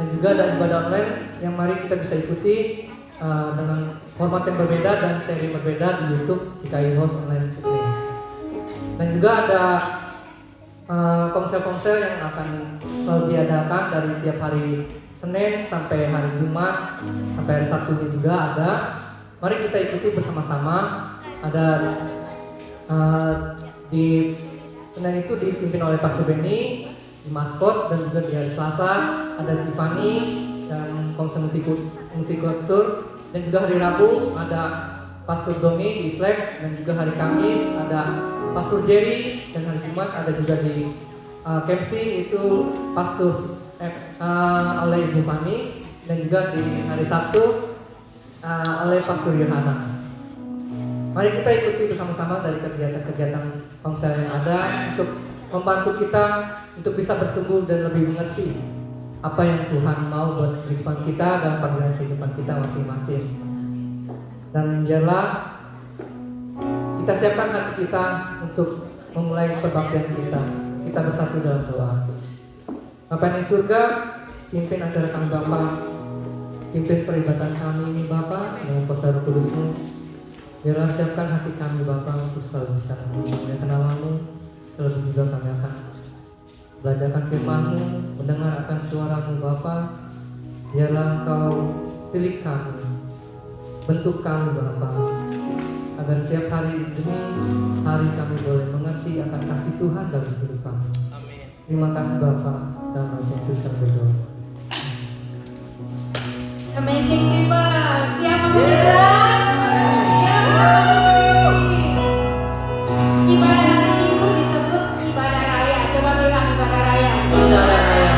dan juga ada ibadah online yang mari kita bisa ikuti dengan format yang berbeda dan seri berbeda di YouTube IKI House Online Sydney. Dan juga ada konsel-konsel yang akan selalu diadakan dari tiap hari Senin sampai hari Jumat sampai hari Sabtu ini juga ada. Mari kita ikuti bersama-sama. Ada di Senin itu dipimpin oleh Pastor Benny di Maskot, dan juga di hari Selasa ada Tiffany dan konsel multikultur, dan juga hari Rabu ada Pastor Doni di Slack, dan juga hari Kamis ada Pastor Jerry, dan hari Jumat ada juga di KMC itu Pastor oleh Ibu Fani, dan juga di hari Sabtu oleh Pastor Yohana. Mari kita ikuti bersama-sama dari kegiatan-kegiatan konsel yang ada untuk membantu kita untuk bisa bertumbuh dan lebih mengerti apa yang Tuhan mau buat kehidupan kita dan panggilan kehidupan kita masing-masing. Dan biarlah kita siapkan hati kita untuk memulai perbaktian kita. Kita bersatu dalam doa. Bapa di surga, pimpin acara kami Bapa, pimpin peribadatan kami ini Bapa dengan kuasa Roh Kudus-Mu. Biarlah siapkan hati kami Bapa untuk selalu bisa memuliakan nama-Mu. Terlebih juga kami akan belajarkan firman-Mu, mendengar akan suara-Mu Bapa. Biarlah Engkau pilih kami, bentuk kami Bapa, agar setiap hari demi hari kami boleh mengerti akan kasih Tuhan dalam kehidupan. Amin. Terima kasih Bapa, dalam nama Yesus kami berdoa. Amazing people, siap mengucapkan, siap mengucapkan. Ibadah hari Minggu disebut ibadah raya. Coba bilang ibadah raya. Ibadah raya.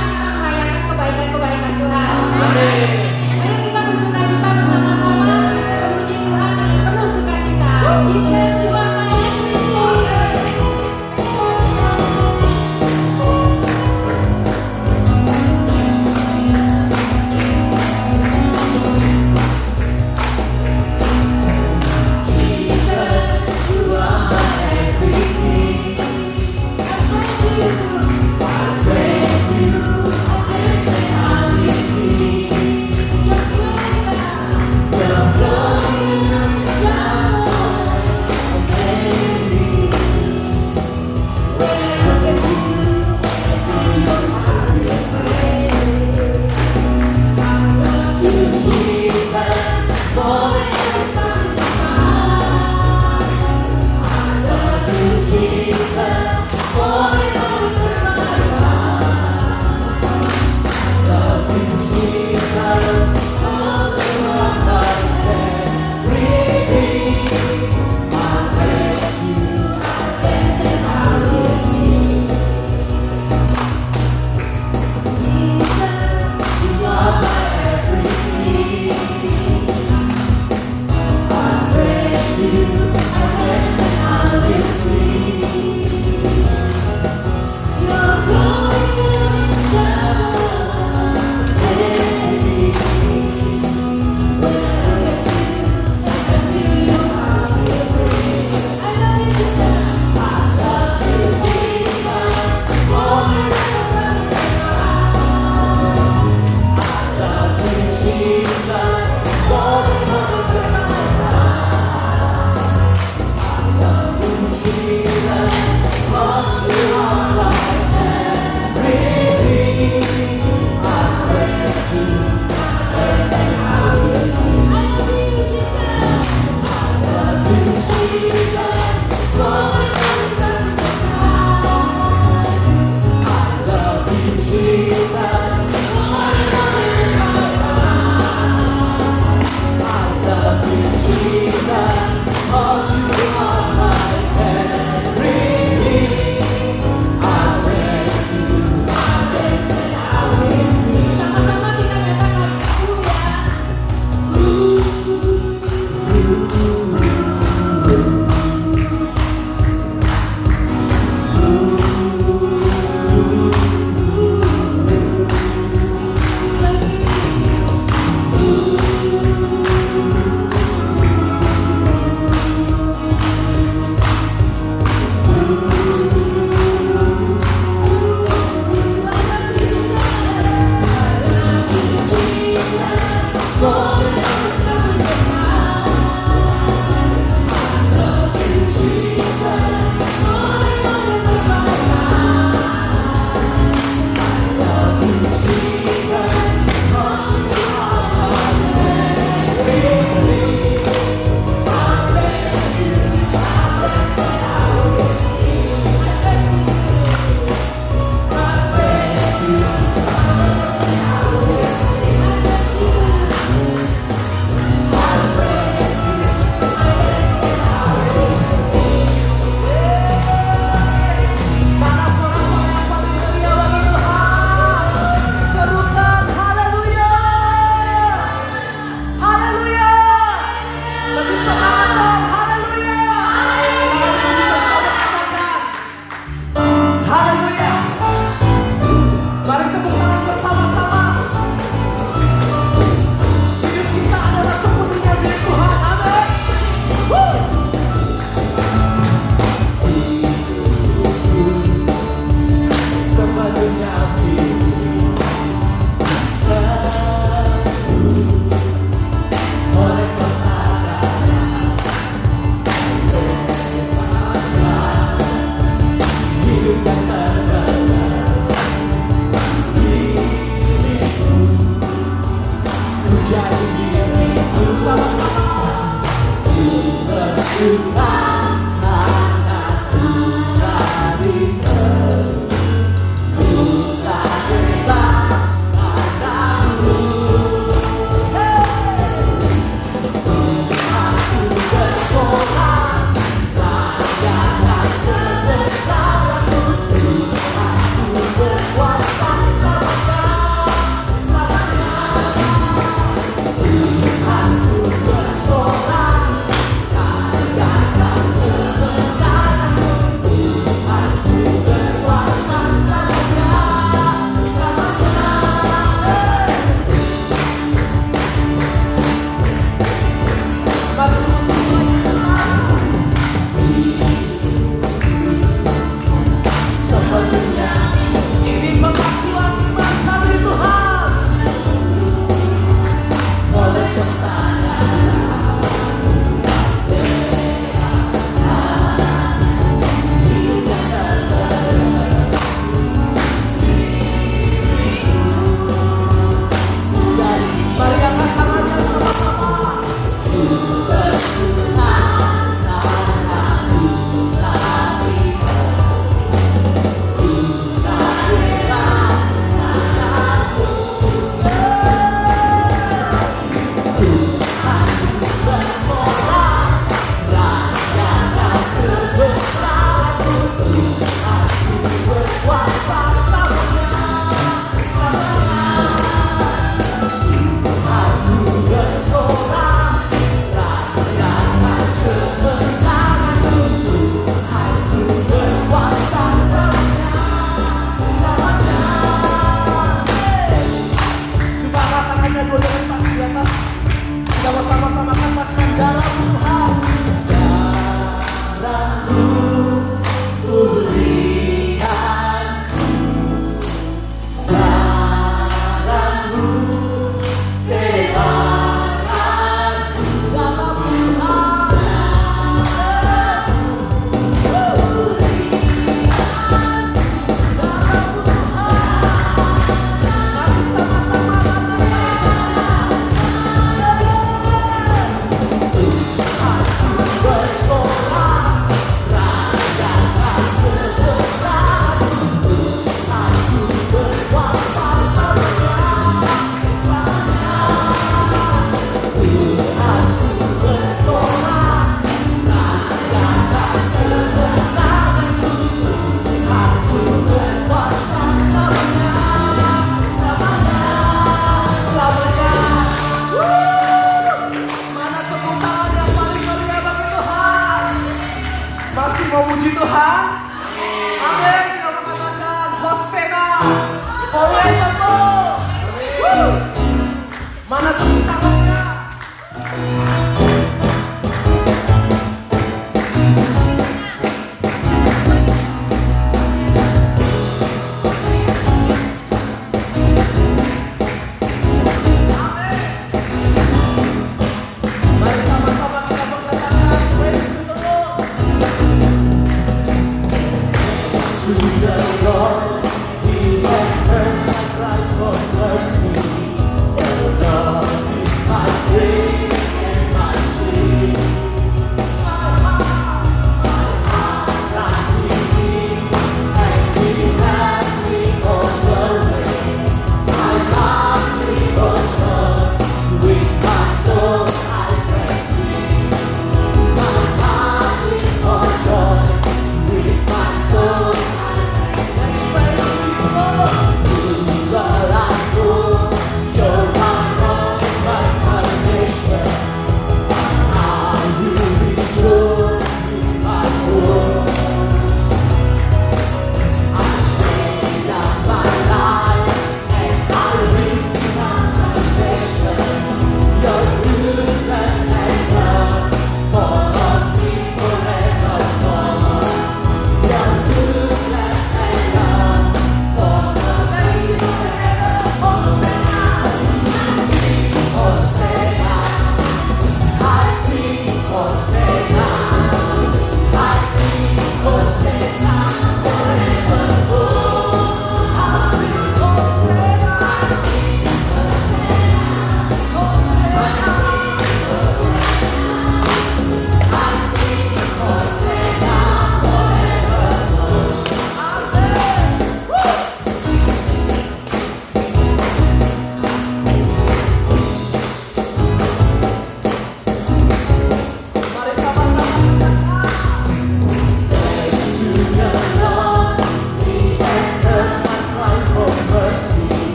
Kita merayakan kebaikan-kebaikan Tuhan. Amin. Ayo kita bersukacita bersama-sama, memuji Tuhan dengan penuh sukacita. Jesus, you are my everything.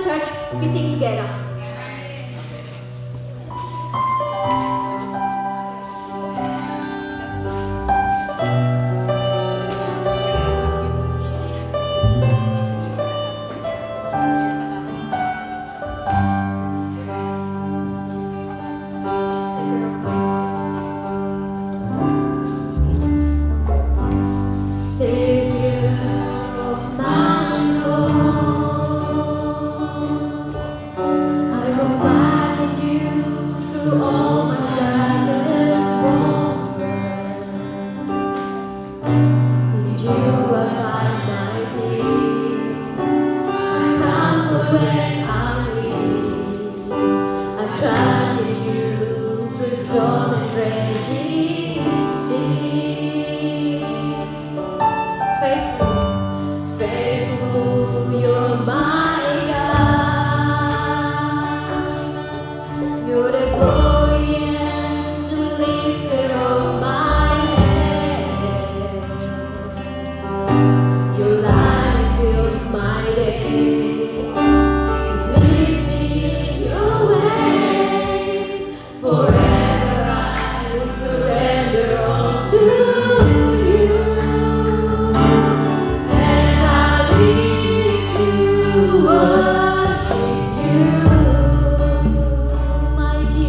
Heaven Church, we sing together. Savior of my soul, I confide in you through all my darkest moments. In you I find my peace, I comfort when I'm weak. I trust in you through storm and raging sea. Faithful, faithful, you're my God. You're the glory and the lifter of my head. Your light fills my days. It leads me in your ways. Forever I will surrender all to you. And I live to worship you, my Jesus.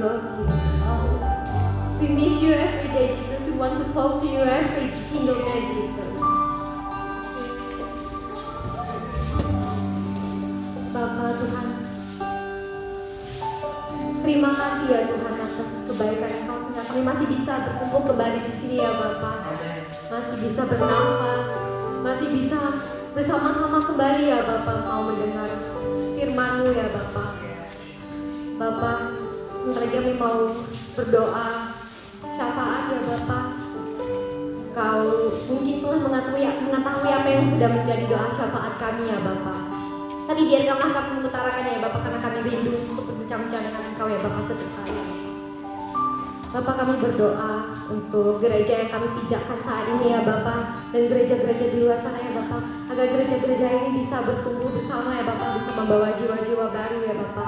love you. We miss you every day, Jesus. We want to talk to you every single day, Jesus. Bapa Tuhan, terima kasih ya Tuhan atas kebaikan Engkau sehingga kami masih bisa berkumpul kembali di sini ya Bapa. Masih bisa bernafas, masih bisa bersama-sama kembali ya Bapa, mau mendengar firman-Mu ya Bapa. Bapa, sebentar lagi kami mau berdoa syafaat ya Bapa. Kau mungkin telah mengetahui apa yang sudah menjadi doa syafaat kami ya Bapa. Tapi biarkanlah kami mengutarakannya ya Bapa, karena kami rindu untuk berbincang-bincang dengan Engkau ya Bapa setiap hari. Bapa, kami berdoa untuk gereja yang kami pijakkan saat ini ya Bapa, dan gereja-gereja di luar sana ya Bapa, agar gereja-gereja ini bisa bertumbuh bersama ya Bapa, bisa membawa jiwa-jiwa baru ya Bapa,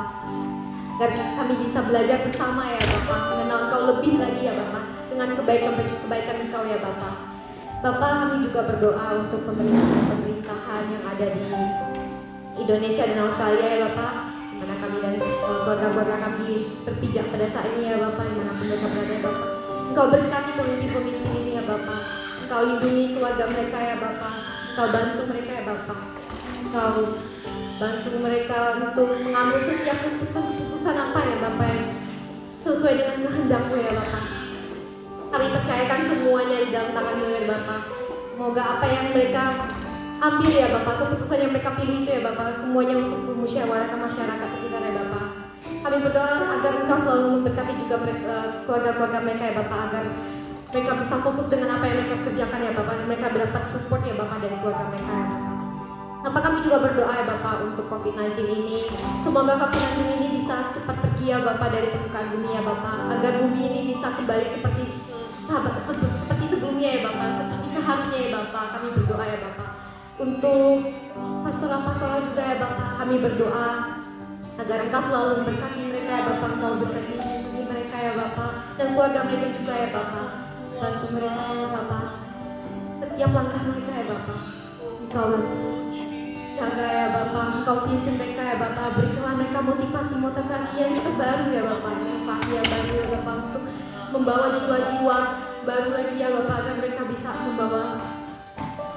agar kami bisa belajar bersama ya Bapa, mengenal Engkau lebih lagi ya Bapa, dengan kebaikan Engkau ya Bapa. Bapa, kami juga berdoa untuk pemerintahan yang ada di Indonesia dan Australia ya Bapak, di mana kami dan keluarga-keluarga kami berpijak pada saat ini ya Bapak, dimanapun mereka berada ya Bapak. Engkau berkati pemimpin-pemimpin ini ya Bapak, Engkau lindungi keluarga mereka ya Bapak, Engkau bantu mereka ya Bapak, Engkau bantu mereka untuk mengambil setiap keputusan apa ya Bapak yang sesuai dengan kehendak-Mu ya Bapak. Kami percayakan semuanya di dalam tangan-Mu ya Bapak. Semoga apa yang mereka ambil ya Bapak, keputusan yang mereka pilih itu ya Bapak, semuanya untuk memusyawarahkan masyarakat sekitar ya Bapak. Kami berdoa agar Engkau selalu memberkati juga keluarga-keluarga mereka ya Bapak, agar mereka bisa fokus dengan apa yang mereka kerjakan ya Bapak, mereka mendapat support ya Bapak dari keluarga mereka ya Bapak. Bapak, kami juga berdoa ya Bapak untuk COVID-19 ini, semoga COVID-19 ini bisa cepat pergi ya Bapak dari permukaan bumi ya Bapak, agar bumi ini bisa kembali seperti sebelumnya ya Bapak, seperti seharusnya ya Bapak. Kami berdoa ya Bapak. Untuk pastoral-pastoral juga ya Bapak, kami berdoa agar Engkau selalu memberkati mereka ya Bapak, Engkau berkati mereka ya Bapak, dan keluarga mereka juga ya Bapak. Bantu mereka ya Bapak, setiap langkah mereka ya Bapak, Engkau bantu jaga ya Bapak, Engkau pimpin mereka ya Bapak, berikanlah mereka motivasi yang terbaru ya Bapak, motivasi yang baru ya Bapak, untuk membawa jiwa-jiwa baru lagi ya Bapak, agar mereka bisa membawa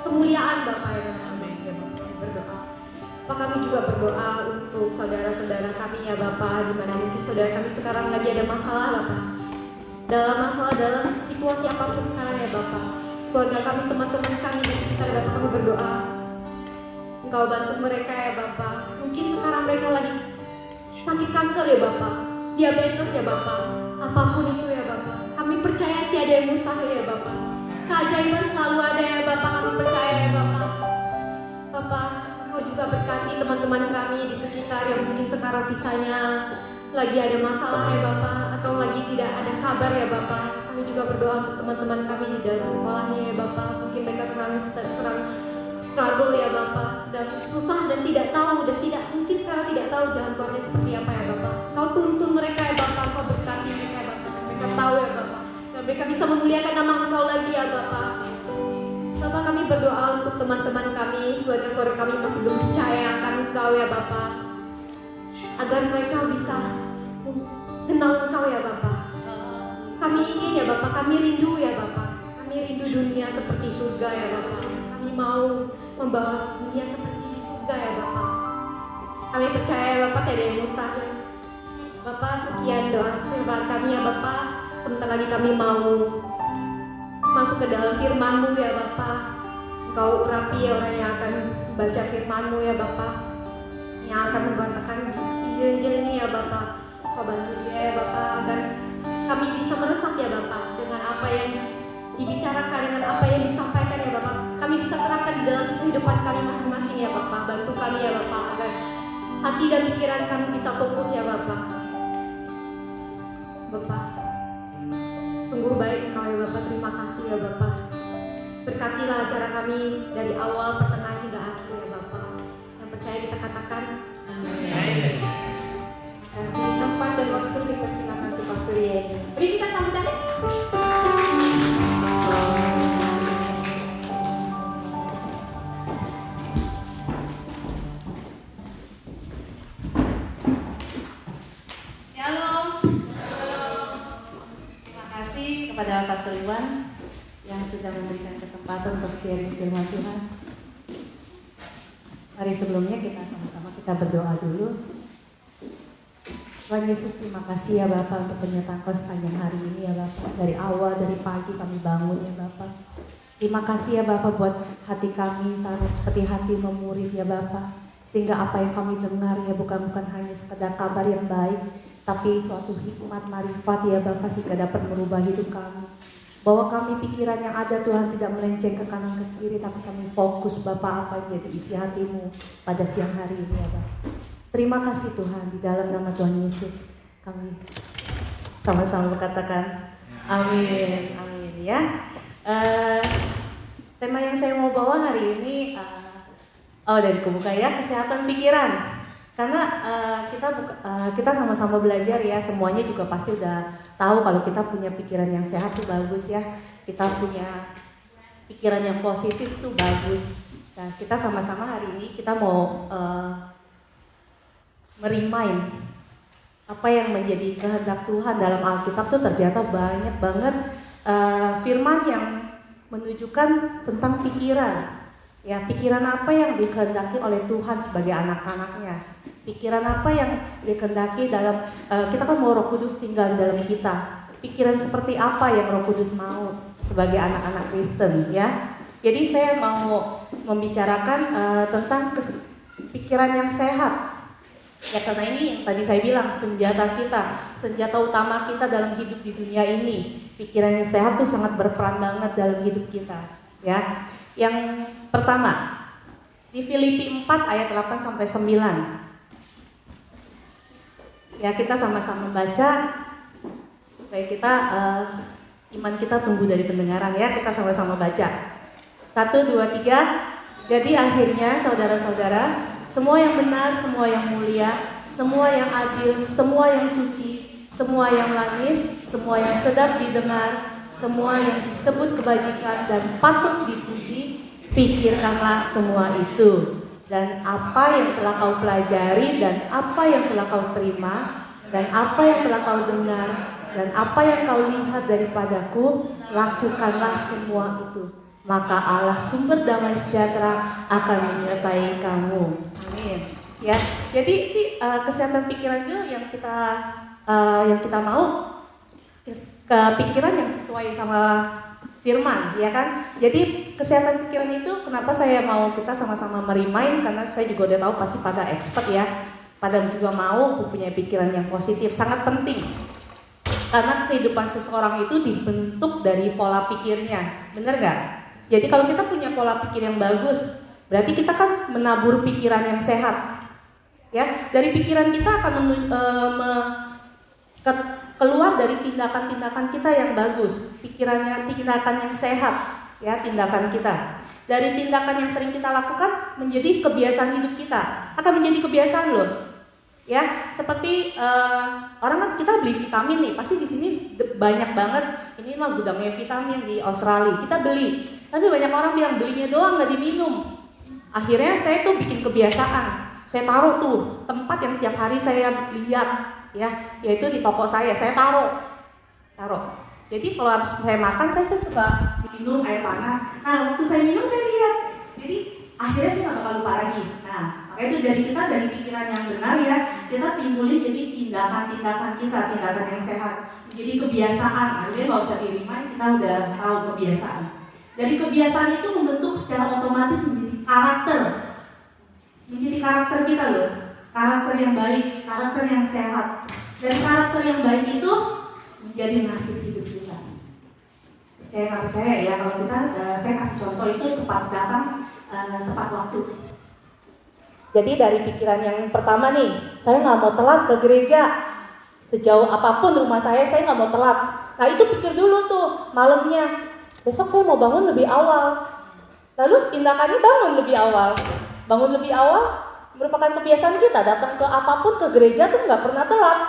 kemuliaan Bapak ya Bapak. Berdoa. Bapak, kami juga berdoa untuk saudara-saudara kami ya Bapak, di mana mungkin saudara kami sekarang lagi ada masalah Bapak. Dalam situasi apapun sekarang ya Bapak, keluarga kami, teman-teman kami di sekitar Bapak, kami berdoa Engkau bantu mereka ya Bapak. Mungkin sekarang mereka lagi sakit kanker ya Bapak, diabetes ya Bapak, apapun itu ya Bapak. Kami percaya tiada yang mustahil ya Bapak. Keajaiban selalu ada ya Bapak, kami percaya ya Bapak. Bapak, Engkau juga berkati teman-teman kami di sekitar yang mungkin sekarang visanya lagi ada masalah ya Bapak, atau lagi tidak ada kabar ya Bapak. Kami juga berdoa untuk teman-teman kami di dalam sekolahnya ya Bapak. Mungkin mereka serang struggle ya Bapak, sedang susah dan tidak tahu, dan mungkin sekarang tidak tahu jalan keluarnya seperti apa ya Bapak. Kau tuntun mereka ya Bapak, Kau berkati mereka ya Bapak. Mereka tahu ya Bapak, dan mereka bisa memuliakan nama Engkau lagi ya Bapak. Bapak, kami berdoa untuk teman-teman kami, keluarga-keluarga kami masih belum percaya akan Engkau ya Bapak, agar mereka bisa kenal Engkau ya Bapak. Kami ingin ya Bapak, kami rindu ya Bapak, kami rindu dunia seperti surga ya Bapak. Kami mau membawa dunia seperti surga ya Bapak. Kami percaya ya Bapak, tiada yang mustahil. Bapak, sekian doa sembah kami ya Bapak. Sebentar lagi kami mau masuk ke dalam firman-Mu ya Bapak. Engkau urapi ya orang yang akan baca firman-Mu ya Bapak, yang akan memberitakan Injil ini ya Bapak. Kau bantu dia ya Bapak, agar kami bisa meresap ya Bapak dengan apa yang dibicarakan, dengan apa yang disampaikan ya Bapak. Kami bisa terapkan di dalam kehidupan kami masing-masing ya Bapak. Bantu kami ya Bapak, agar hati dan pikiran kami bisa fokus ya Bapak. Bapak, sungguh baik Engkau ya Bapak, terima kasih ya Bapak. Berkatilah acara kami dari awal, pertengahan hingga akhir ya Bapak. Yang percaya kita katakan amin. Kasih tempat dan waktu dipersilakan untuk Pastor Yeni. Beri kita sambutan ya. Shalom. kepada Pastor Iwan yang sudah memberikan kesempatan untuk sharing firman Tuhan. Mari sebelumnya kita sama-sama kita berdoa dulu. Tuhan Yesus, terima kasih ya Bapak untuk penyertaan Kau sepanjang hari ini ya Bapak. Dari awal, dari pagi kami bangun ya Bapak. Terima kasih ya Bapak buat hati kami taruh seperti hati memurid ya Bapak. Sehingga apa yang kami dengar ya bukan hanya sekedar kabar yang baik, tapi suatu hikmat marifat ya Bapak sehingga dapat merubah hidup kami. Bahwa kami pikiran yang ada Tuhan tidak melenceng ke kanan ke kiri, tapi kami fokus Bapak apa yang jadi isi hatimu pada siang hari ini ya Bapak. Terima kasih Tuhan, di dalam nama Tuhan Yesus kami sama-sama berkatakan amin, amin ya. Tema yang saya mau bawa hari ini dari kebuka ya, kesehatan pikiran. Karena kita sama-sama belajar ya, semuanya juga pasti udah tahu kalau kita punya pikiran yang sehat tuh bagus ya. Kita punya pikiran yang positif tuh bagus. Nah, kita sama-sama hari ini kita mau merimain apa yang menjadi kehendak Tuhan dalam Alkitab tuh ternyata banyak banget firman yang menunjukkan tentang pikiran. Ya, pikiran apa yang dikehendaki oleh Tuhan sebagai anak-anaknya. Pikiran apa yang dikehendaki dalam kita kan mau Roh Kudus tinggal di dalam kita. Pikiran seperti apa yang Roh Kudus mau sebagai anak-anak Kristen ya. Jadi saya mau membicarakan tentang pikiran yang sehat. Ya karena ini yang tadi saya bilang senjata kita, senjata utama kita dalam hidup di dunia ini. Pikiran yang sehat tuh sangat berperan banget dalam hidup kita ya. Yang pertama di Filipi 4 ayat 8 sampai 9. Ya kita sama-sama baca supaya kita iman kita tumbuh dari pendengaran ya. Kita sama-sama baca 1, 2, 3. Jadi akhirnya saudara-saudara, semua yang benar, semua yang mulia, semua yang adil, semua yang suci, semua yang manis, semua yang sedap didengar, semua yang disebut kebajikan dan patut dipuji, pikirkanlah semua itu. Dan apa yang telah kau pelajari, dan apa yang telah kau terima, dan apa yang telah kau dengar, dan apa yang kau lihat daripadaku, lakukanlah semua itu. Maka Allah sumber damai sejahtera akan menyertai kamu. Amin. Ya, jadi kesehatan pikiran itu yang kita mau pikiran yang sesuai sama firman, ya kan? Jadi kesehatan pikiran itu kenapa saya mau kita sama-sama merimain, karena saya juga udah tahu pasti pada expert ya, pada juga mau punya pikiran yang positif, sangat penting. Karena kehidupan seseorang itu dibentuk dari pola pikirnya, benar gak? Jadi kalau kita punya pola pikir yang bagus, berarti kita kan menabur pikiran yang sehat. Ya, dari pikiran kita akan keluar dari tindakan-tindakan kita yang bagus, tindakan yang sehat, ya tindakan kita. Dari tindakan yang sering kita lakukan menjadi kebiasaan hidup kita, akan menjadi kebiasaan loh. Ya, seperti orang kan kita beli vitamin nih, pasti di sini banyak banget. Ini mah gudangnya vitamin di Australia, kita beli. Tapi banyak orang bilang belinya doang nggak diminum. Akhirnya saya tuh bikin kebiasaan. Saya taruh tuh tempat yang setiap hari saya lihat. Ya, yaitu di toko saya taruh. Jadi kalau habis saya makan kan saya suka minum air panas. Nah, waktu saya minum saya lihat. Jadi akhirnya saya nggak bakal lupa lagi. Nah, makanya itu dari pikiran yang benar ya, kita timbulin jadi tindakan kita, tindakan yang sehat. Jadi kebiasaan. Akhirnya nggak usah dirimain, kita udah tahu kebiasaan. Dari kebiasaan itu membentuk secara otomatis menjadi karakter kita loh. Karakter yang baik, karakter yang sehat. Dan karakter yang baik itu menjadi nasib hidup kita. Percaya nggak percaya ya, kalau kita, saya kasih contoh itu tepat datang, tepat waktu. Jadi dari pikiran yang pertama nih, saya nggak mau telat ke gereja. Sejauh apapun rumah saya nggak mau telat. Nah itu pikir dulu tuh malamnya, besok saya mau bangun lebih awal. Lalu tindakannya bangun lebih awal. Bangun lebih awal merupakan kebiasaan kita, datang ke apapun, ke gereja tuh nggak pernah telat.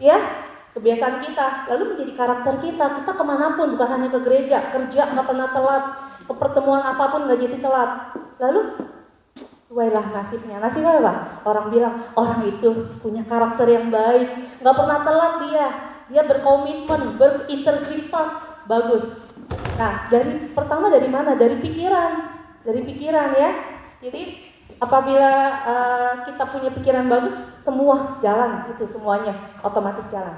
Ya, kebiasaan kita, lalu menjadi karakter kita kemanapun, bukan hanya ke gereja, kerja nggak pernah telat, ke pertemuan apapun nggak jadi telat. Lalu, tuailah nasibnya apa? Orang bilang, orang itu punya karakter yang baik, nggak pernah telat dia. dia berkomitmen, berintegritas, bagus. Nah, pertama dari mana? Dari pikiran ya. Jadi apabila kita punya pikiran bagus, semua jalan, itu semuanya otomatis jalan.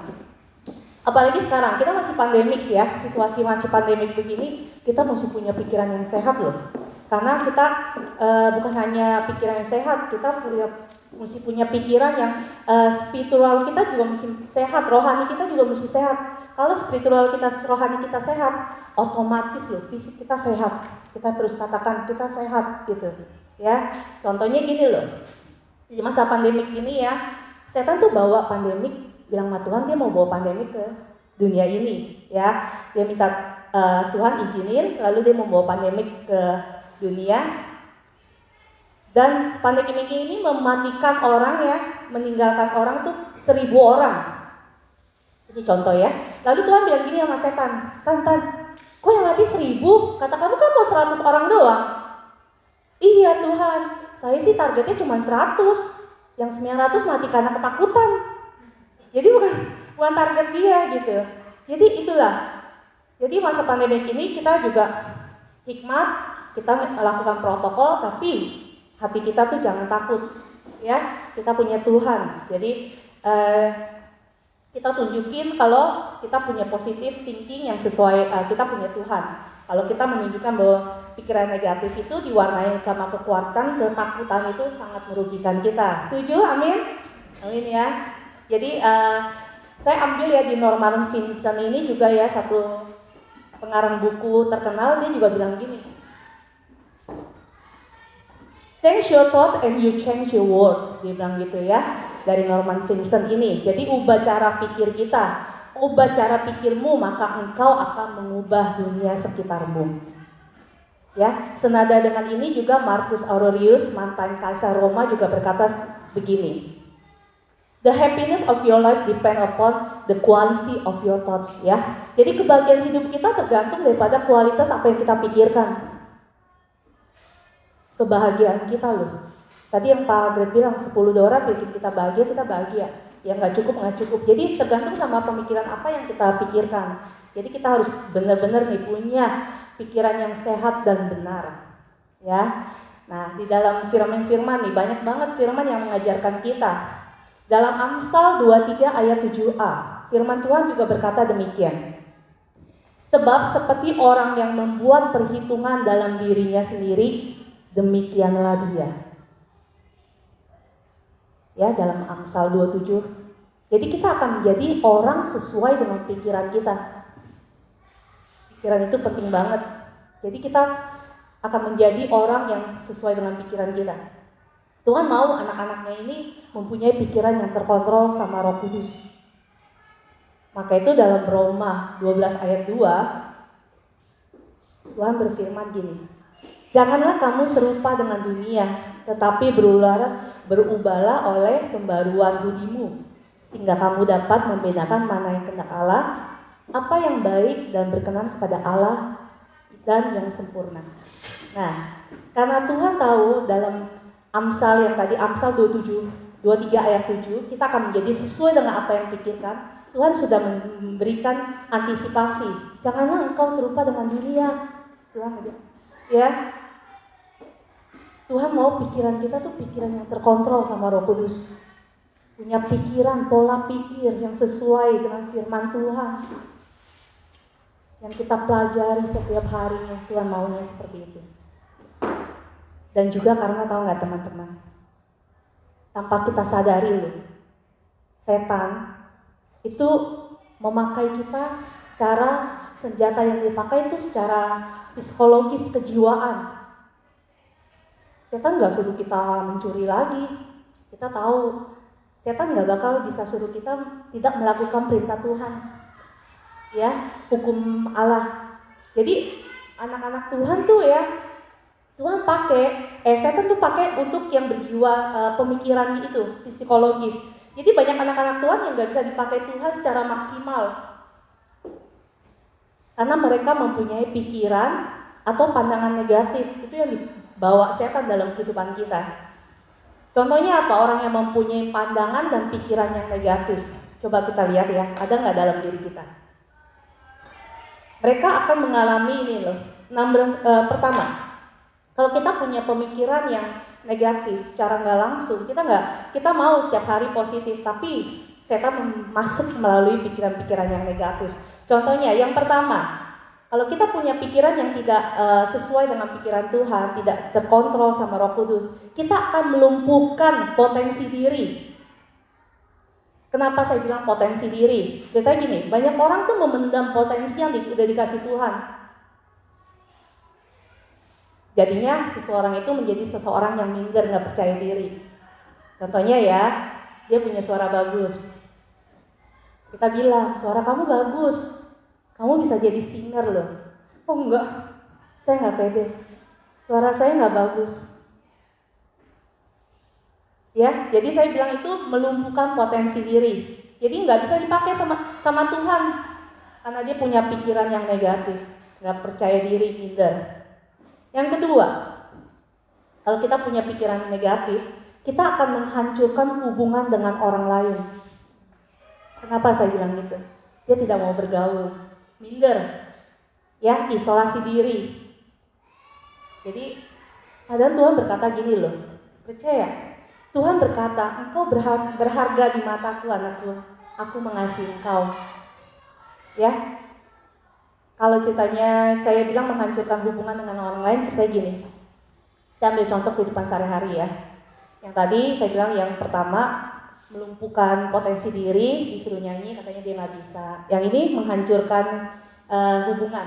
Apalagi sekarang kita masih pandemik ya, situasi masih pandemik begini, kita mesti punya pikiran yang sehat loh. Karena kita bukan hanya pikiran yang sehat, kita mesti punya pikiran yang spiritual kita juga mesti sehat, rohani kita juga mesti sehat. Kalau spiritual kita, rohani kita sehat, otomatis loh fisik kita sehat. Kita terus katakan kita sehat gitu. Ya, contohnya gini loh. Di masa pandemik ini ya, setan tuh bawa pandemik, bilang sama Tuhan dia mau bawa pandemik ke dunia ini ya. Dia minta Tuhan izinin, lalu dia mau bawa pandemik ke dunia. Dan pandemik ini mematikan orang ya, meninggalkan orang tuh 1.000 orang. Ini contoh ya. Lalu Tuhan bilang gini sama setan, Tan, kok yang mati 1.000? Kata kamu kan mau 100 orang doang. Iya Tuhan, saya sih targetnya cuma 100. Yang 900 mati karena ketakutan. Jadi bukan target dia gitu. Jadi itulah. Jadi masa pandemi ini kita juga hikmat, kita melakukan protokol, tapi hati kita tuh jangan takut. Ya, kita punya Tuhan. Jadi kita tunjukin kalau kita punya positive thinking yang sesuai, kita punya Tuhan. Kalau kita menunjukkan bahwa pikiran negatif itu diwarnai sama kekuatan, ketakutan itu sangat merugikan kita. Setuju? Amin? Amin ya. Jadi saya ambil ya di Norman Vincent ini juga ya, satu pengarang buku terkenal, dia juga bilang gini, change your thought and you change your words. Dia bilang gitu ya, dari Norman Vincent ini. Jadi ubah cara pikir kita, ubah cara pikirmu, maka engkau akan mengubah dunia sekitarmu. Ya, senada dengan ini juga Marcus Aurelius, mantan kaisar Roma, juga berkata begini. The happiness of your life depend upon the quality of your thoughts. Ya, jadi kebahagiaan hidup kita tergantung daripada kualitas apa yang kita pikirkan. Kebahagiaan kita loh. Tadi yang Pak Greg bilang 10 dolar bikin kita bahagia. Ya nggak cukup. Jadi tergantung sama pemikiran apa yang kita pikirkan. Jadi kita harus benar-benar nih punya pikiran yang sehat dan benar. Ya. Nah, di dalam firman-firman nih banyak banget firman yang mengajarkan kita. Dalam Amsal 23 ayat 7a, firman Tuhan juga berkata demikian. Sebab seperti orang yang membuat perhitungan dalam dirinya sendiri, demikianlah dia. Ya, dalam Amsal 27. Jadi kita akan menjadi orang sesuai dengan pikiran kita. Pikiran itu penting banget. Jadi kita akan menjadi orang yang sesuai dengan pikiran kita. Tuhan mau anak-anaknya ini mempunyai pikiran yang terkontrol sama Roh Kudus. Maka itu dalam Roma 12 ayat 2, Tuhan berfirman gini, janganlah kamu serupa dengan dunia, tetapi berubahlah oleh pembaruan budimu, sehingga kamu dapat membedakan mana yang kehendak Allah, apa yang baik dan berkenan kepada Allah, dan yang sempurna. Nah, karena Tuhan tahu dalam Amsal yang tadi, Amsal 23 ayat 7, kita akan menjadi sesuai dengan apa yang pikirkan. Tuhan sudah memberikan antisipasi. Janganlah engkau serupa dengan dunia. Tuhan ya. Tuhan mau pikiran kita tuh pikiran yang terkontrol sama Roh Kudus. Punya pikiran, pola pikir yang sesuai dengan firman Tuhan. Yang kita pelajari setiap harinya, Tuhan maunya seperti itu. Dan juga karena tahu nggak teman-teman, tanpa kita sadari loh, setan itu memakai kita secara senjata yang dipakai itu secara psikologis, kejiwaan. Setan nggak suruh kita mencuri lagi. Kita tahu setan nggak bakal bisa suruh kita tidak melakukan perintah Tuhan, ya, hukum Allah. Jadi anak-anak Tuhan tuh ya, Tuhan pakai, setan tuh pakai untuk yang berjiwa pemikiran itu, psikologis. Jadi banyak anak-anak Tuhan yang nggak bisa dipakai Tuhan secara maksimal, karena mereka mempunyai pikiran atau pandangan negatif, itu yang dibawa setan dalam kehidupan kita. Contohnya apa? Orang yang mempunyai pandangan dan pikiran yang negatif. Coba kita lihat ya, ada nggak dalam diri kita? Mereka akan mengalami ini loh. Pertama, kalau kita punya pemikiran yang negatif, cara nggak langsung, kita mau setiap hari positif, tapi setan masuk melalui pikiran-pikiran yang negatif. Contohnya, yang pertama, kalau kita punya pikiran yang tidak sesuai dengan pikiran Tuhan, tidak terkontrol sama Roh Kudus, kita akan melumpuhkan potensi diri. Kenapa saya bilang potensi diri? Saya gini, banyak orang tuh memendam potensi yang udah dikasih Tuhan. Jadinya seseorang itu menjadi seseorang yang minder, nggak percaya diri. Contohnya ya, dia punya suara bagus. Kita bilang, suara kamu bagus, kamu bisa jadi singer loh. Oh enggak, saya nggak pede. Suara saya nggak bagus. Ya, jadi saya bilang itu melumpuhkan potensi diri. Jadi nggak bisa dipakai sama Tuhan, karena dia punya pikiran yang negatif, nggak percaya diri, minder. Yang kedua, kalau kita punya pikiran negatif, kita akan menghancurkan hubungan dengan orang lain. Kenapa saya bilang gitu? Dia tidak mau bergaul, minder, ya, isolasi diri. Jadi, kadang Tuhan berkata gini loh, percaya. Tuhan berkata, engkau berharga di mataku, anakku. Aku mengasihi engkau. Ya, kalau ceritanya saya bilang menghancurkan hubungan dengan orang lain, ceritanya gini. Saya ambil contoh kehidupan sehari-hari ya. Yang tadi saya bilang yang pertama melumpuhkan potensi diri, disuruh nyanyi, katanya dia nggak bisa. Yang ini menghancurkan hubungan.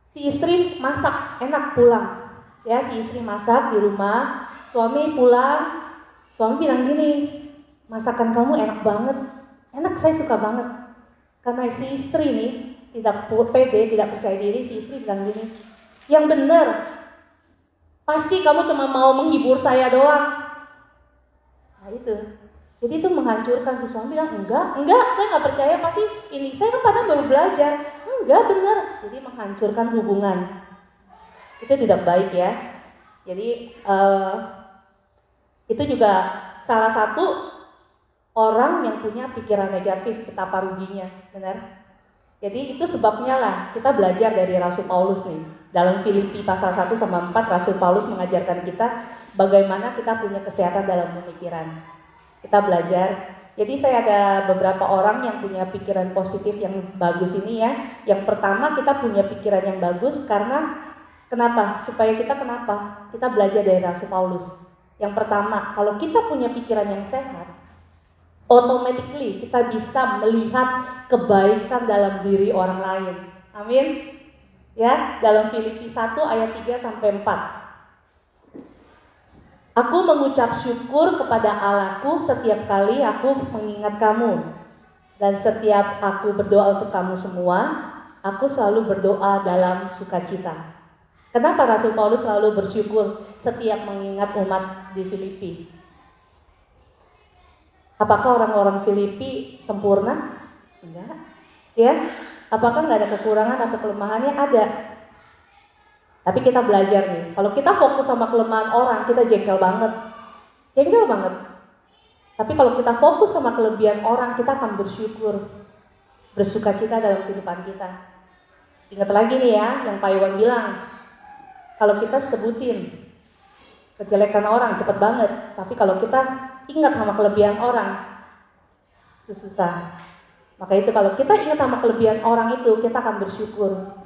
Si istri masak, enak pulang. Ya, si istri masak di rumah, suami pulang. Suami bilang gini, masakan kamu enak banget, enak, saya suka banget. Karena si istri nih tidak pede, tidak percaya diri, si istri bilang gini, yang bener, pasti kamu cuma mau menghibur saya doang. Nah itu, jadi itu menghancurkan. Si suami bilang, enggak, saya nggak percaya, pasti ini, saya kan padahal baru belajar. Enggak, bener. Jadi menghancurkan hubungan. Itu tidak baik ya. Jadi itu juga salah satu orang yang punya pikiran negatif, betapa ruginya, benar? Jadi itu sebabnya lah kita belajar dari Rasul Paulus nih. Dalam Filipi pasal 1 sama 4, Rasul Paulus mengajarkan kita bagaimana kita punya kesehatan dalam pemikiran. Kita belajar. Jadi saya ada beberapa orang yang punya pikiran positif yang bagus ini ya. Yang pertama, kita punya pikiran yang bagus karena kenapa? Supaya kita kenapa? Kita belajar dari Rasul Paulus. Yang pertama, kalau kita punya pikiran yang sehat, automatically kita bisa melihat kebaikan dalam diri orang lain. Amin. Ya, dalam Filipi 1 ayat 3 sampai 4. Aku mengucap syukur kepada Allahku setiap kali aku mengingat kamu. Dan setiap aku berdoa untuk kamu semua, aku selalu berdoa dalam sukacita. Kenapa Rasul Paulus selalu bersyukur setiap mengingat umat di Filipi? Apakah orang-orang Filipi sempurna? Enggak. Ya? Apakah nggak ada kekurangan atau kelemahannya? Ada. Tapi kita belajar nih, kalau kita fokus sama kelemahan orang, kita jengkel banget. Jengkel banget. Tapi kalau kita fokus sama kelebihan orang, kita akan bersyukur, bersukacita dalam kehidupan kita. Ingat lagi nih ya, yang Pak Iwan bilang, kalau kita sebutin kejelekan orang cepet banget, tapi kalau kita ingat sama kelebihan orang, itu susah. Maka itu kalau kita ingat sama kelebihan orang itu, kita akan bersyukur.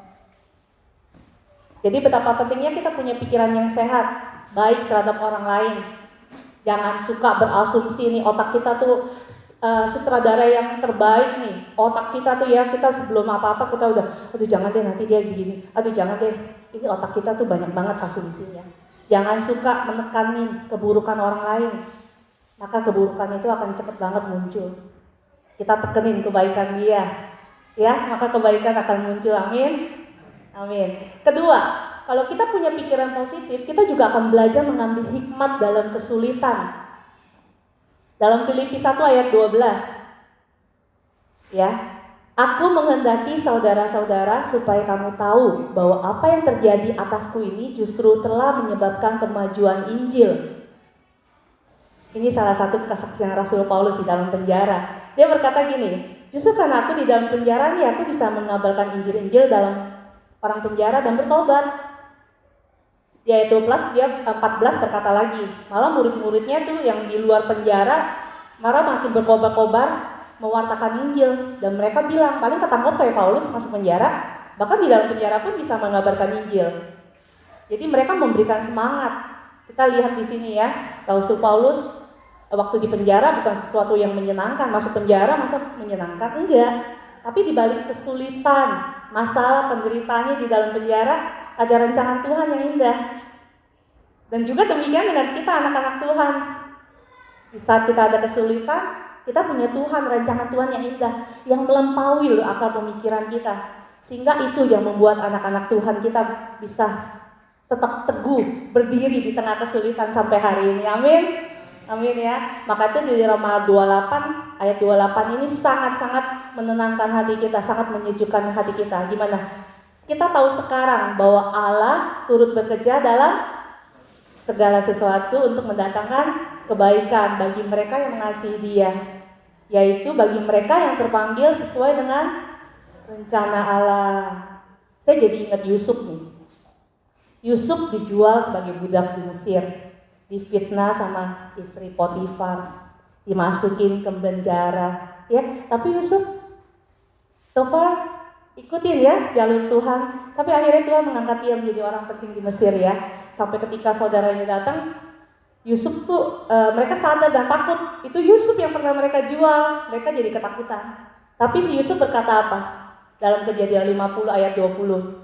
Jadi betapa pentingnya kita punya pikiran yang sehat, baik terhadap orang lain. Jangan suka berasumsi nih, otak kita tuh sutradara yang terbaik nih. Otak kita tuh ya, kita sebelum apa-apa kita udah, aduh jangan deh nanti dia begini, aduh jangan deh. Ini otak kita tuh banyak banget asumsinya. Jangan suka menekanin keburukan orang lain, maka keburukan itu akan cepat banget muncul. Kita tekenin kebaikan dia, ya, maka kebaikan akan muncul. Amin, amin. Kedua, kalau kita punya pikiran positif, kita juga akan belajar mengambil hikmat dalam kesulitan. Dalam Filipi 1 ayat 12, ya, aku menghendaki saudara-saudara supaya kamu tahu bahwa apa yang terjadi atasku ini justru telah menyebabkan kemajuan Injil. Ini salah satu kesaksian Rasul Paulus di dalam penjara. Dia berkata gini, justru karena aku di dalam penjara nih, aku bisa mengabarkan Injil dalam orang penjara dan bertobat. Dia itu plus dia 14 berkata lagi, malah murid-muridnya tuh yang di luar penjara malah makin berkobar-kobar mewartakan Injil, dan mereka bilang paling ketangkep kayak Paulus masuk penjara, bahkan di dalam penjara pun bisa mengabarkan Injil. Jadi mereka memberikan semangat. Kita lihat di sini ya, Rasul Paulus waktu di penjara bukan sesuatu yang menyenangkan. Masuk penjara masa menyenangkan? Enggak. Tapi di balik kesulitan, masalah, penderitaannya di dalam penjara, ada rancangan Tuhan yang indah. Dan juga demikian dengan kita anak-anak Tuhan. Di saat kita ada kesulitan, kita punya Tuhan, rancangan Tuhan yang indah, yang melampaui loh akal pemikiran kita. Sehingga itu yang membuat anak-anak Tuhan kita bisa tetap teguh, berdiri di tengah kesulitan sampai hari ini. Amin. Amin ya. Maka itu di Roma 28 ayat 28 ini sangat-sangat menenangkan hati kita, sangat menyejukkan hati kita. Gimana? Kita tahu sekarang bahwa Allah turut bekerja dalam segala sesuatu untuk mendatangkan kebaikan bagi mereka yang mengasihi Dia, yaitu bagi mereka yang terpanggil sesuai dengan rencana Allah. Saya jadi ingat Yusuf nih. Yusuf dijual sebagai budak di Mesir, difitnah sama istri Potifar, dimasukin ke penjara, ya. Tapi Yusuf so far ikutin ya jalur Tuhan. Tapi akhirnya Tuhan mengangkat dia menjadi orang penting di Mesir ya. Sampai ketika saudaranya datang, Yusuf tuh mereka sadar dan takut. Itu Yusuf yang pernah mereka jual. Mereka jadi ketakutan. Tapi Yusuf berkata apa? Dalam Kejadian 50 ayat 20.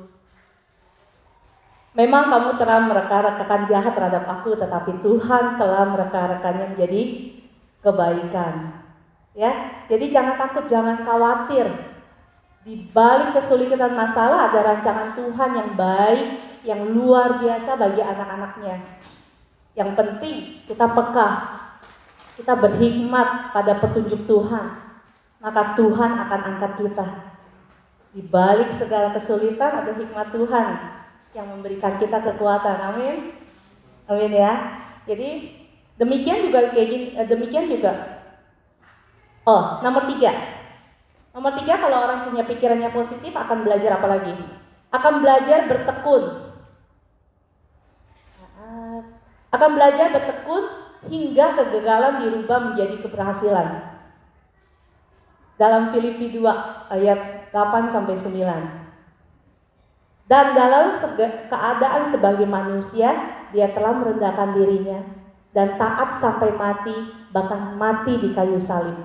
Memang kamu telah mereka-rekakan jahat terhadap aku, tetapi Tuhan telah mereka-rekannya menjadi kebaikan. Ya, jadi jangan takut, jangan khawatir. Di balik kesulitan masalah ada rancangan Tuhan yang baik, yang luar biasa bagi anak-anaknya. Yang penting kita peka, kita berhikmat pada petunjuk Tuhan, maka Tuhan akan angkat kita. Di balik segala kesulitan ada hikmat Tuhan yang memberikan kita kekuatan. Amin. Amin ya. Jadi demikian juga kayak gini, demikian juga. Oh, nomor 3. Nomor 3, kalau orang punya pikirannya positif akan belajar apa lagi? Akan belajar bertekun. Akan belajar bertekun hingga kegagalan dirubah menjadi keberhasilan. Dalam Filipi 2 ayat 8 sampai 9. Dan dalam keadaan sebagai manusia, dia telah merendahkan dirinya dan taat sampai mati, bahkan mati di kayu salib.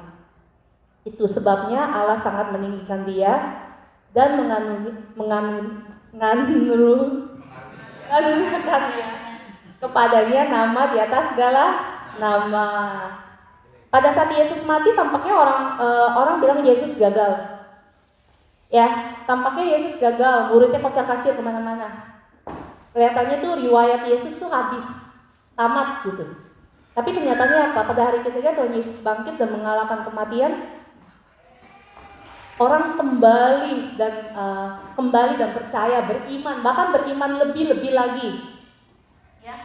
Itu sebabnya Allah sangat meninggikan dia dan mengaruniakannya kepadanya nama di atas segala nama. Pada saat Yesus mati, tampaknya orang bilang Yesus gagal. Ya, tampaknya Yesus gagal, muridnya kocar-kacir kemana-mana. Kelihatannya tuh riwayat Yesus tuh habis, tamat gitu. Tapi kenyataannya apa? Pada hari ketiga Tuhan Yesus bangkit dan mengalahkan kematian. Orang kembali dan percaya, beriman, bahkan beriman lebih lagi ya,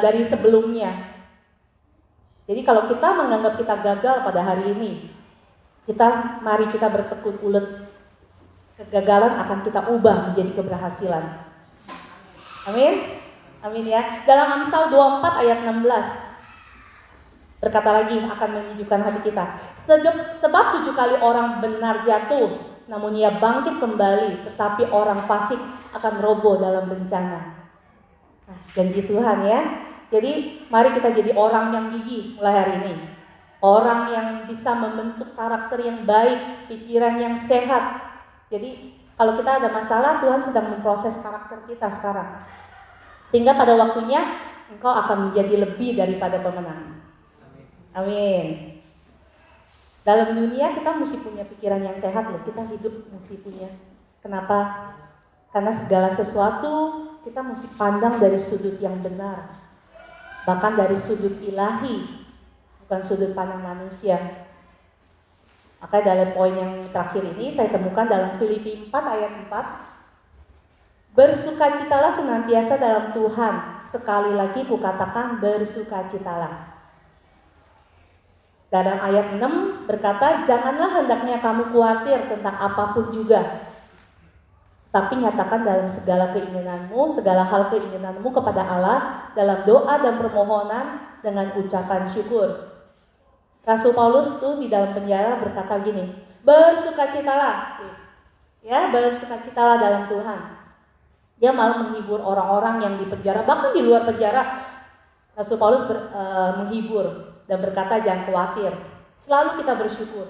dari sebelumnya. Jadi kalau kita menganggap kita gagal pada hari ini, mari kita bertekun ulet. Kegagalan akan kita ubah menjadi keberhasilan. Amin. Amin ya. Dalam Amsal 24 ayat 16 berkata lagi, akan menyejukkan hati kita. Sebab 7 kali orang benar jatuh, namun ia bangkit kembali, tetapi orang fasik akan roboh dalam bencana. Nah, janji Tuhan ya. Jadi mari kita jadi orang yang gigih mulai hari ini. Orang yang bisa membentuk karakter yang baik, pikiran yang sehat. Jadi kalau kita ada masalah, Tuhan sedang memproses karakter kita sekarang. Sehingga pada waktunya engkau akan menjadi lebih daripada pemenang. Amin. Dalam dunia kita mesti punya pikiran yang sehat loh. Kita hidup mesti punya. Kenapa? Karena segala sesuatu kita mesti pandang dari sudut yang benar. Bahkan dari sudut ilahi, bukan sudut pandang manusia. Maka dalam poin yang terakhir ini saya temukan dalam Filipi 4 ayat 4. Bersukacitalah senantiasa dalam Tuhan. Sekali lagi kukatakan bersukacitalah. Dalam ayat 6 berkata, janganlah hendaknya kamu khawatir tentang apapun juga, tapi nyatakan dalam segala keinginanmu, segala hal keinginanmu kepada Allah dalam doa dan permohonan dengan ucapan syukur. Rasul Paulus tuh di dalam penjara berkata gini, bersukacitalah, ya bersukacitalah dalam Tuhan. Dia malah menghibur orang-orang yang di penjara, bahkan di luar penjara. Rasul Paulus menghibur dan berkata jangan khawatir, selalu kita bersyukur.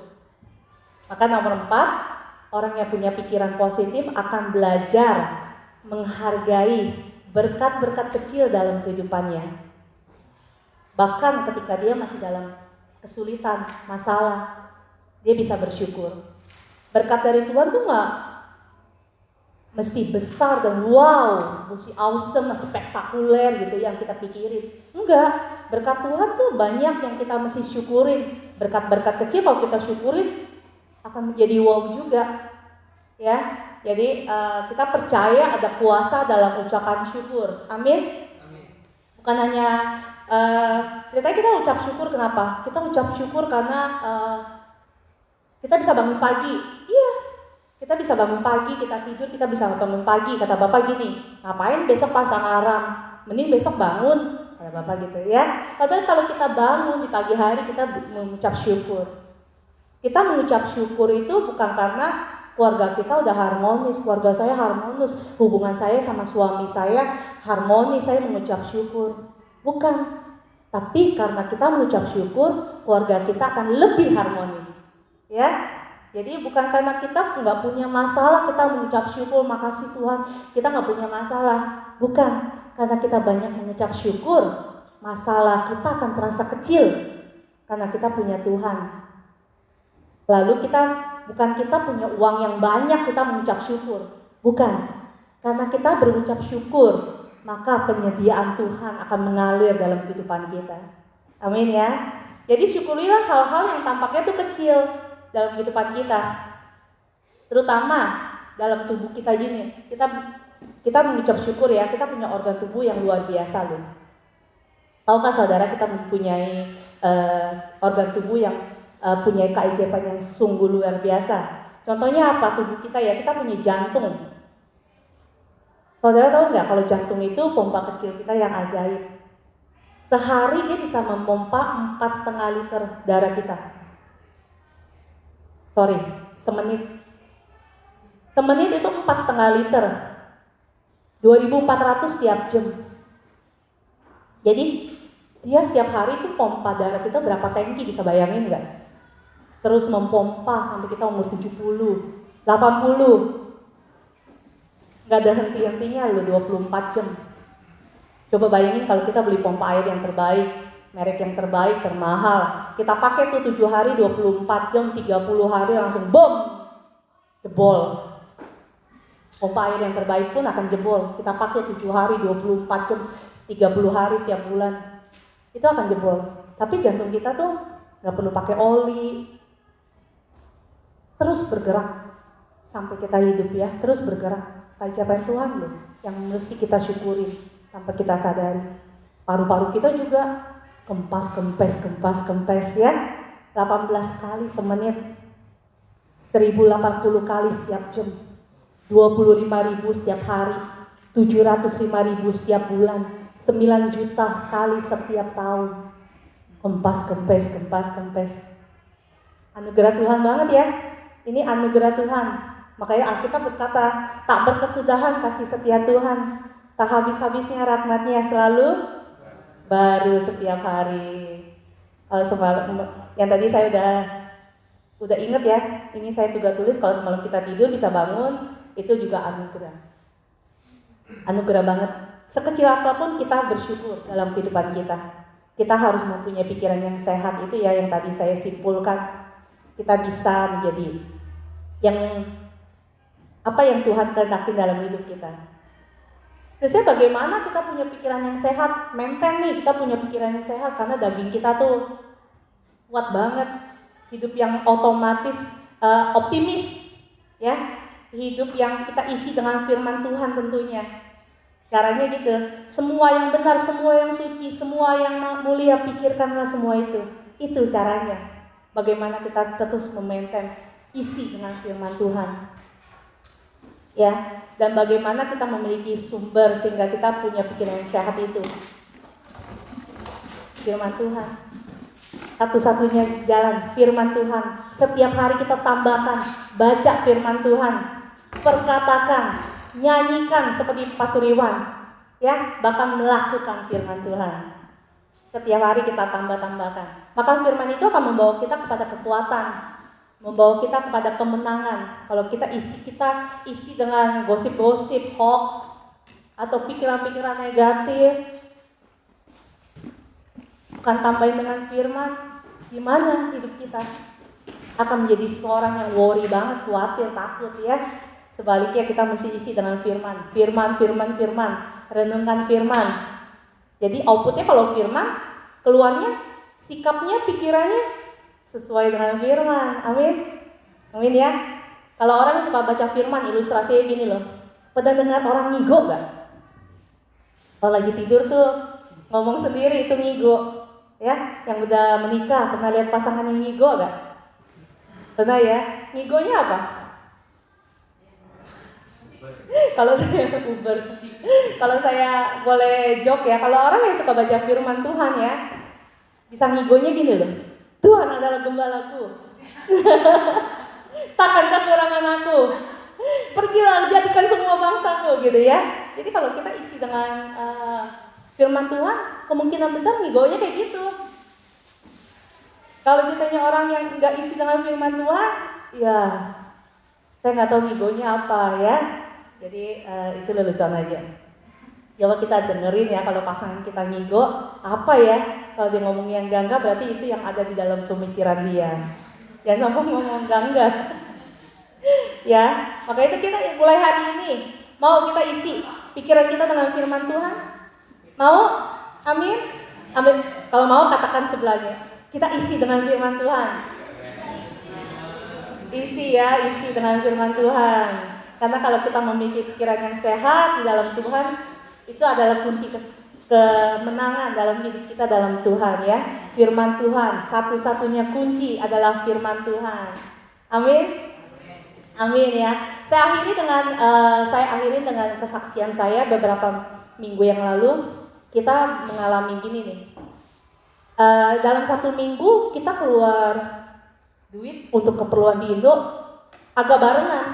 Maka nomor 4, orang yang punya pikiran positif akan belajar menghargai berkat-berkat kecil dalam kehidupannya. Bahkan ketika dia masih dalam kesulitan, masalah, dia bisa bersyukur. Berkat dari Tuhan tuh gak mesti besar dan wow, mesti awesome, spektakuler gitu yang kita pikirin. Enggak, berkat Tuhan tuh banyak yang kita mesti syukurin. Berkat-berkat kecil kalau kita syukurin akan menjadi wow juga. Ya, jadi kita percaya ada kuasa dalam ucapan syukur. Amin. Bukan hanya ceritanya kita ucap syukur, kenapa? Kita ucap syukur karena kita bisa bangun pagi. Iya, kita bisa bangun pagi, kita tidur, kita bisa bangun pagi. Kata Bapak gini, ngapain besok pasang alarm? Mending besok bangun, kata Bapak gitu ya. Tapi kalau kita bangun di pagi hari, kita mengucap syukur. Kita mengucap syukur itu bukan karena keluarga kita udah harmonis, keluarga saya harmonis, hubungan saya sama suami saya harmonis, saya mengucap syukur. Bukan, tapi karena kita mengucap syukur, keluarga kita akan lebih harmonis. Ya, jadi bukan karena kita nggak punya masalah kita mengucap syukur, makasih Tuhan, kita nggak punya masalah. Bukan, karena kita banyak mengucap syukur, masalah kita akan terasa kecil karena kita punya Tuhan. Lalu bukan kita punya uang yang banyak kita mengucap syukur, bukan, karena kita berucap syukur, maka penyediaan Tuhan akan mengalir dalam kehidupan kita. Amin ya. Jadi syukurilah hal-hal yang tampaknya itu kecil dalam kehidupan kita, terutama dalam tubuh kita gini. Kita mengucap syukur ya, kita punya organ tubuh yang luar biasa loh. Tahukah saudara kita mempunyai organ tubuh yang punya keajaiban yang sungguh luar biasa. Contohnya apa tubuh kita ya? Kita punya jantung. Saudara tahu nggak kalau jantung itu pompa kecil kita yang ajaib. Sehari dia bisa memompa 4,5 liter darah kita. Semenit itu 4,5 liter. 2.400 setiap jam. Jadi dia setiap hari itu pompa darah kita berapa tangki, bisa bayangin nggak? Terus mempompa sampai kita umur 70, 80. Nggak ada henti-hentinya loh, 24 jam. Coba bayangin kalau kita beli pompa air yang terbaik, merek yang terbaik, termahal. Kita pakai tuh 7 hari, 24 jam, 30 hari langsung bom, jebol. Pompa air yang terbaik pun akan jebol. Kita pakai 7 hari, 24 jam, 30 hari setiap bulan. Itu akan jebol. Tapi jantung kita tuh nggak perlu pakai oli. Terus bergerak sampai kita hidup ya, terus bergerak. Keajaiban Tuhan loh yang mesti kita syukurin tanpa kita sadari. Paru-paru kita juga kempes ya. 18 kali semenit, 1080 kali setiap jam, 25.000 setiap hari, 705.000 setiap bulan, 9 juta kali setiap tahun. Kempes. Anugerah Tuhan banget ya. Ini anugerah Tuhan. Makanya Alkitab berkata, tak berkesudahan kasih setia Tuhan, tak habis-habisnya rahmat-Nya, selalu baru setiap hari. Kalau semalam, yang tadi saya udah inget ya, ini saya juga tulis kalau semalam kita tidur bisa bangun, itu juga anugerah. Anugerah banget. Sekecil apapun kita bersyukur dalam kehidupan kita. Kita harus mempunyai pikiran yang sehat, itu ya yang tadi saya simpulkan. Kita bisa menjadi yang apa yang Tuhan kehendaki dalam hidup kita. Sesuai bagaimana kita punya pikiran yang sehat, maintain nih kita punya pikiran yang sehat karena daging kita tuh kuat banget. Hidup yang otomatis optimis, ya. Hidup yang kita isi dengan firman Tuhan tentunya. Caranya gitu, semua yang benar, semua yang suci, semua yang mulia, pikirkanlah semua itu. Itu caranya. Bagaimana kita terus memaintain isi dengan firman Tuhan. Ya, dan bagaimana kita memiliki sumber sehingga kita punya pikiran yang sehat itu. Firman Tuhan. Satu-satunya jalan firman Tuhan. Setiap hari kita tambahkan, baca firman Tuhan, perkatakan, nyanyikan seperti Pastor Iwan, ya, bahkan melakukan firman Tuhan. Setiap hari kita tambah-tambahkan. Maka firman itu akan membawa kita kepada kekuatan, membawa kita kepada kemenangan. Kalau kita isi dengan gosip-gosip, hoax, atau pikiran-pikiran negatif, bukan tambahin dengan firman, gimana hidup kita? Akan menjadi seorang yang worry banget, khawatir, takut ya. Sebaliknya kita mesti isi dengan firman. Firman, renungkan firman. Jadi outputnya kalau firman, keluarnya sikapnya, pikirannya sesuai dengan firman. Amin. Amin ya. Kalau orang suka baca firman, ilustrasinya gini loh. Pernah dengar orang ngigo gak? Kalau lagi tidur tuh ngomong sendiri itu ngigo. Ya, yang udah menikah pernah lihat pasangan yang ngigo gak? Pernah ya? Ngigonya apa? Kalau saya Uber, kalau saya boleh joke ya, kalau orang yang suka baca firman Tuhan ya, bisa ngigonya gini loh. Tuhan adalah gembalaku. Takkan kekurangan aku. Pergilah jadikan semua bangsaku gitu ya. Jadi kalau kita isi dengan firman Tuhan, kemungkinan besar ngigonya kayak gitu. Kalau ceritanya orang yang nggak isi dengan firman Tuhan, ya saya nggak tahu ngigonya apa ya. Jadi itu lelucon aja. Coba kita dengerin ya kalau pasangan kita ngigo, apa ya? Kalau dia ngomong yang enggak berarti itu yang ada di dalam pemikiran dia. Jangan sampai ngomong enggak. Ya, maka itu kita mulai hari ini mau kita isi pikiran kita dengan firman Tuhan. Mau? Amin. Amin. Kalau mau katakan sebelahnya. Kita isi dengan firman Tuhan. Isi ya, isi dengan firman Tuhan. Karena kalau kita memiliki pikiran yang sehat di dalam Tuhan, itu adalah kunci kemenangan dalam hidup kita dalam Tuhan ya. Firman Tuhan, satu-satunya kunci adalah firman Tuhan. Amin. Amin ya. Saya akhiri dengan kesaksian saya beberapa minggu yang lalu. Kita mengalami gini nih. Dalam 1 minggu kita keluar duit untuk keperluan di Indo agak barengan.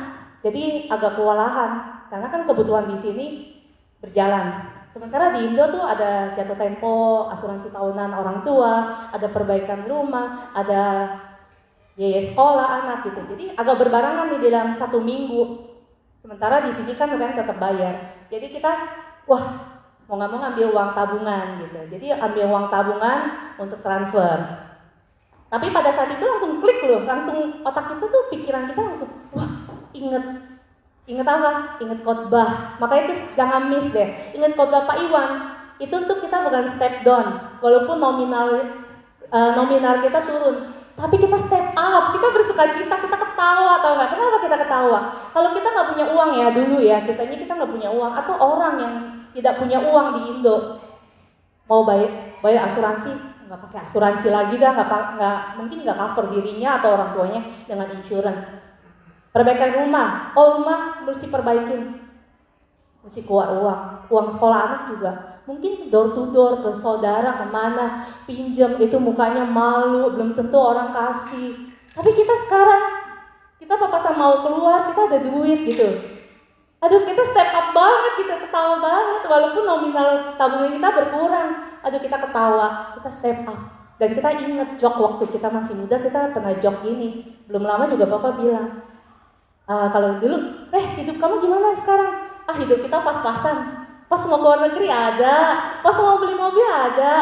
Jadi agak kewalahan karena kan kebutuhan di sini berjalan. Sementara di Indo tuh ada jatuh tempo, asuransi tahunan orang tua, ada perbaikan rumah, ada biaya sekolah anak gitu. Jadi agak berbarengan nih dalam 1 minggu. Sementara di sini kan rent tetap bayar. Jadi kita mau nggak mau ngambil uang tabungan gitu. Jadi ambil uang tabungan untuk transfer. Tapi pada saat itu langsung klik loh, langsung otak kita tuh pikiran kita langsung Ingat apa? Ingat khotbah. Makanya itu jangan miss deh. Ingat khotbah Pak Iwan. Itu untuk kita bukan step down. Walaupun nominal kita turun, tapi kita step up. Kita bersukacita, kita ketawa atau enggak? Kenapa kita ketawa? Kalau kita nggak punya uang ya dulu ya, ceritanya kita nggak punya uang atau orang yang tidak punya uang di Indo mau bayar asuransi, nggak pakai asuransi lagi dah, mungkin nggak cover dirinya atau orang tuanya dengan insurance. Perbaikan rumah, rumah mesti perbaikin, mesti keluar uang sekolah anak juga, mungkin door to door ke saudara kemana, pinjam itu mukanya malu, belum tentu orang kasih. Tapi kita sekarang, kita pas mau keluar, kita ada duit gitu. Aduh kita step up banget, kita ketawa banget, walaupun nominal tabungan kita berkurang. Aduh kita ketawa, kita step up. Dan kita inget jok waktu kita masih muda, kita pernah jok gini. Belum lama juga Bapak bilang, kalau dulu, hidup kamu gimana sekarang? Hidup kita pas-pasan. Pas mau keluar negeri ada, pas mau beli mobil ada.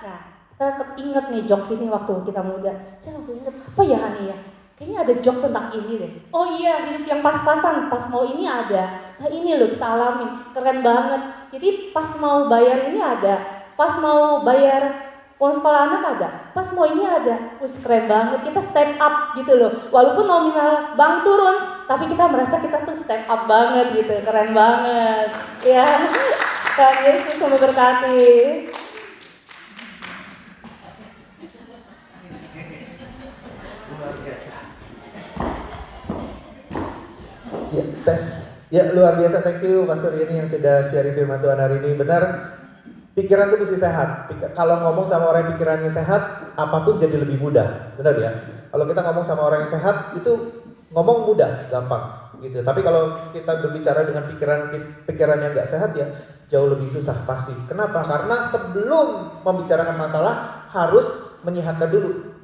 Nah, kita inget nih jok ini waktu kita muda. Saya langsung inget, apa ya Hani ya? Kayaknya ada jok tentang ini deh. Oh iya, hidup yang pas-pasan, pas mau ini ada. Nah ini loh kita alamin, keren banget. Jadi pas mau bayar ini ada, pas mau bayar uang sekolah anak ada, pas mau ini ada. Keren banget, kita step up gitu loh. Walaupun nominal bank turun, tapi kita merasa kita tuh step up banget gitu, keren banget. Ya, Tuhan Yesus memberkati. Ya, tes. Ya, luar biasa, thank you Pastor Yeni yang sudah sharing firman Tuhan hari ini. Benar, pikiran itu mesti sehat. Kalau ngomong sama orang yang pikirannya sehat, apapun jadi lebih mudah. Benar ya? Kalau kita ngomong sama orang yang sehat, itu ngomong mudah, gampang gitu. Tapi kalau kita berbicara dengan pikiran yang nggak sehat ya, jauh lebih susah pasti. Kenapa? Karena sebelum membicarakan masalah, harus menyehatkan dulu.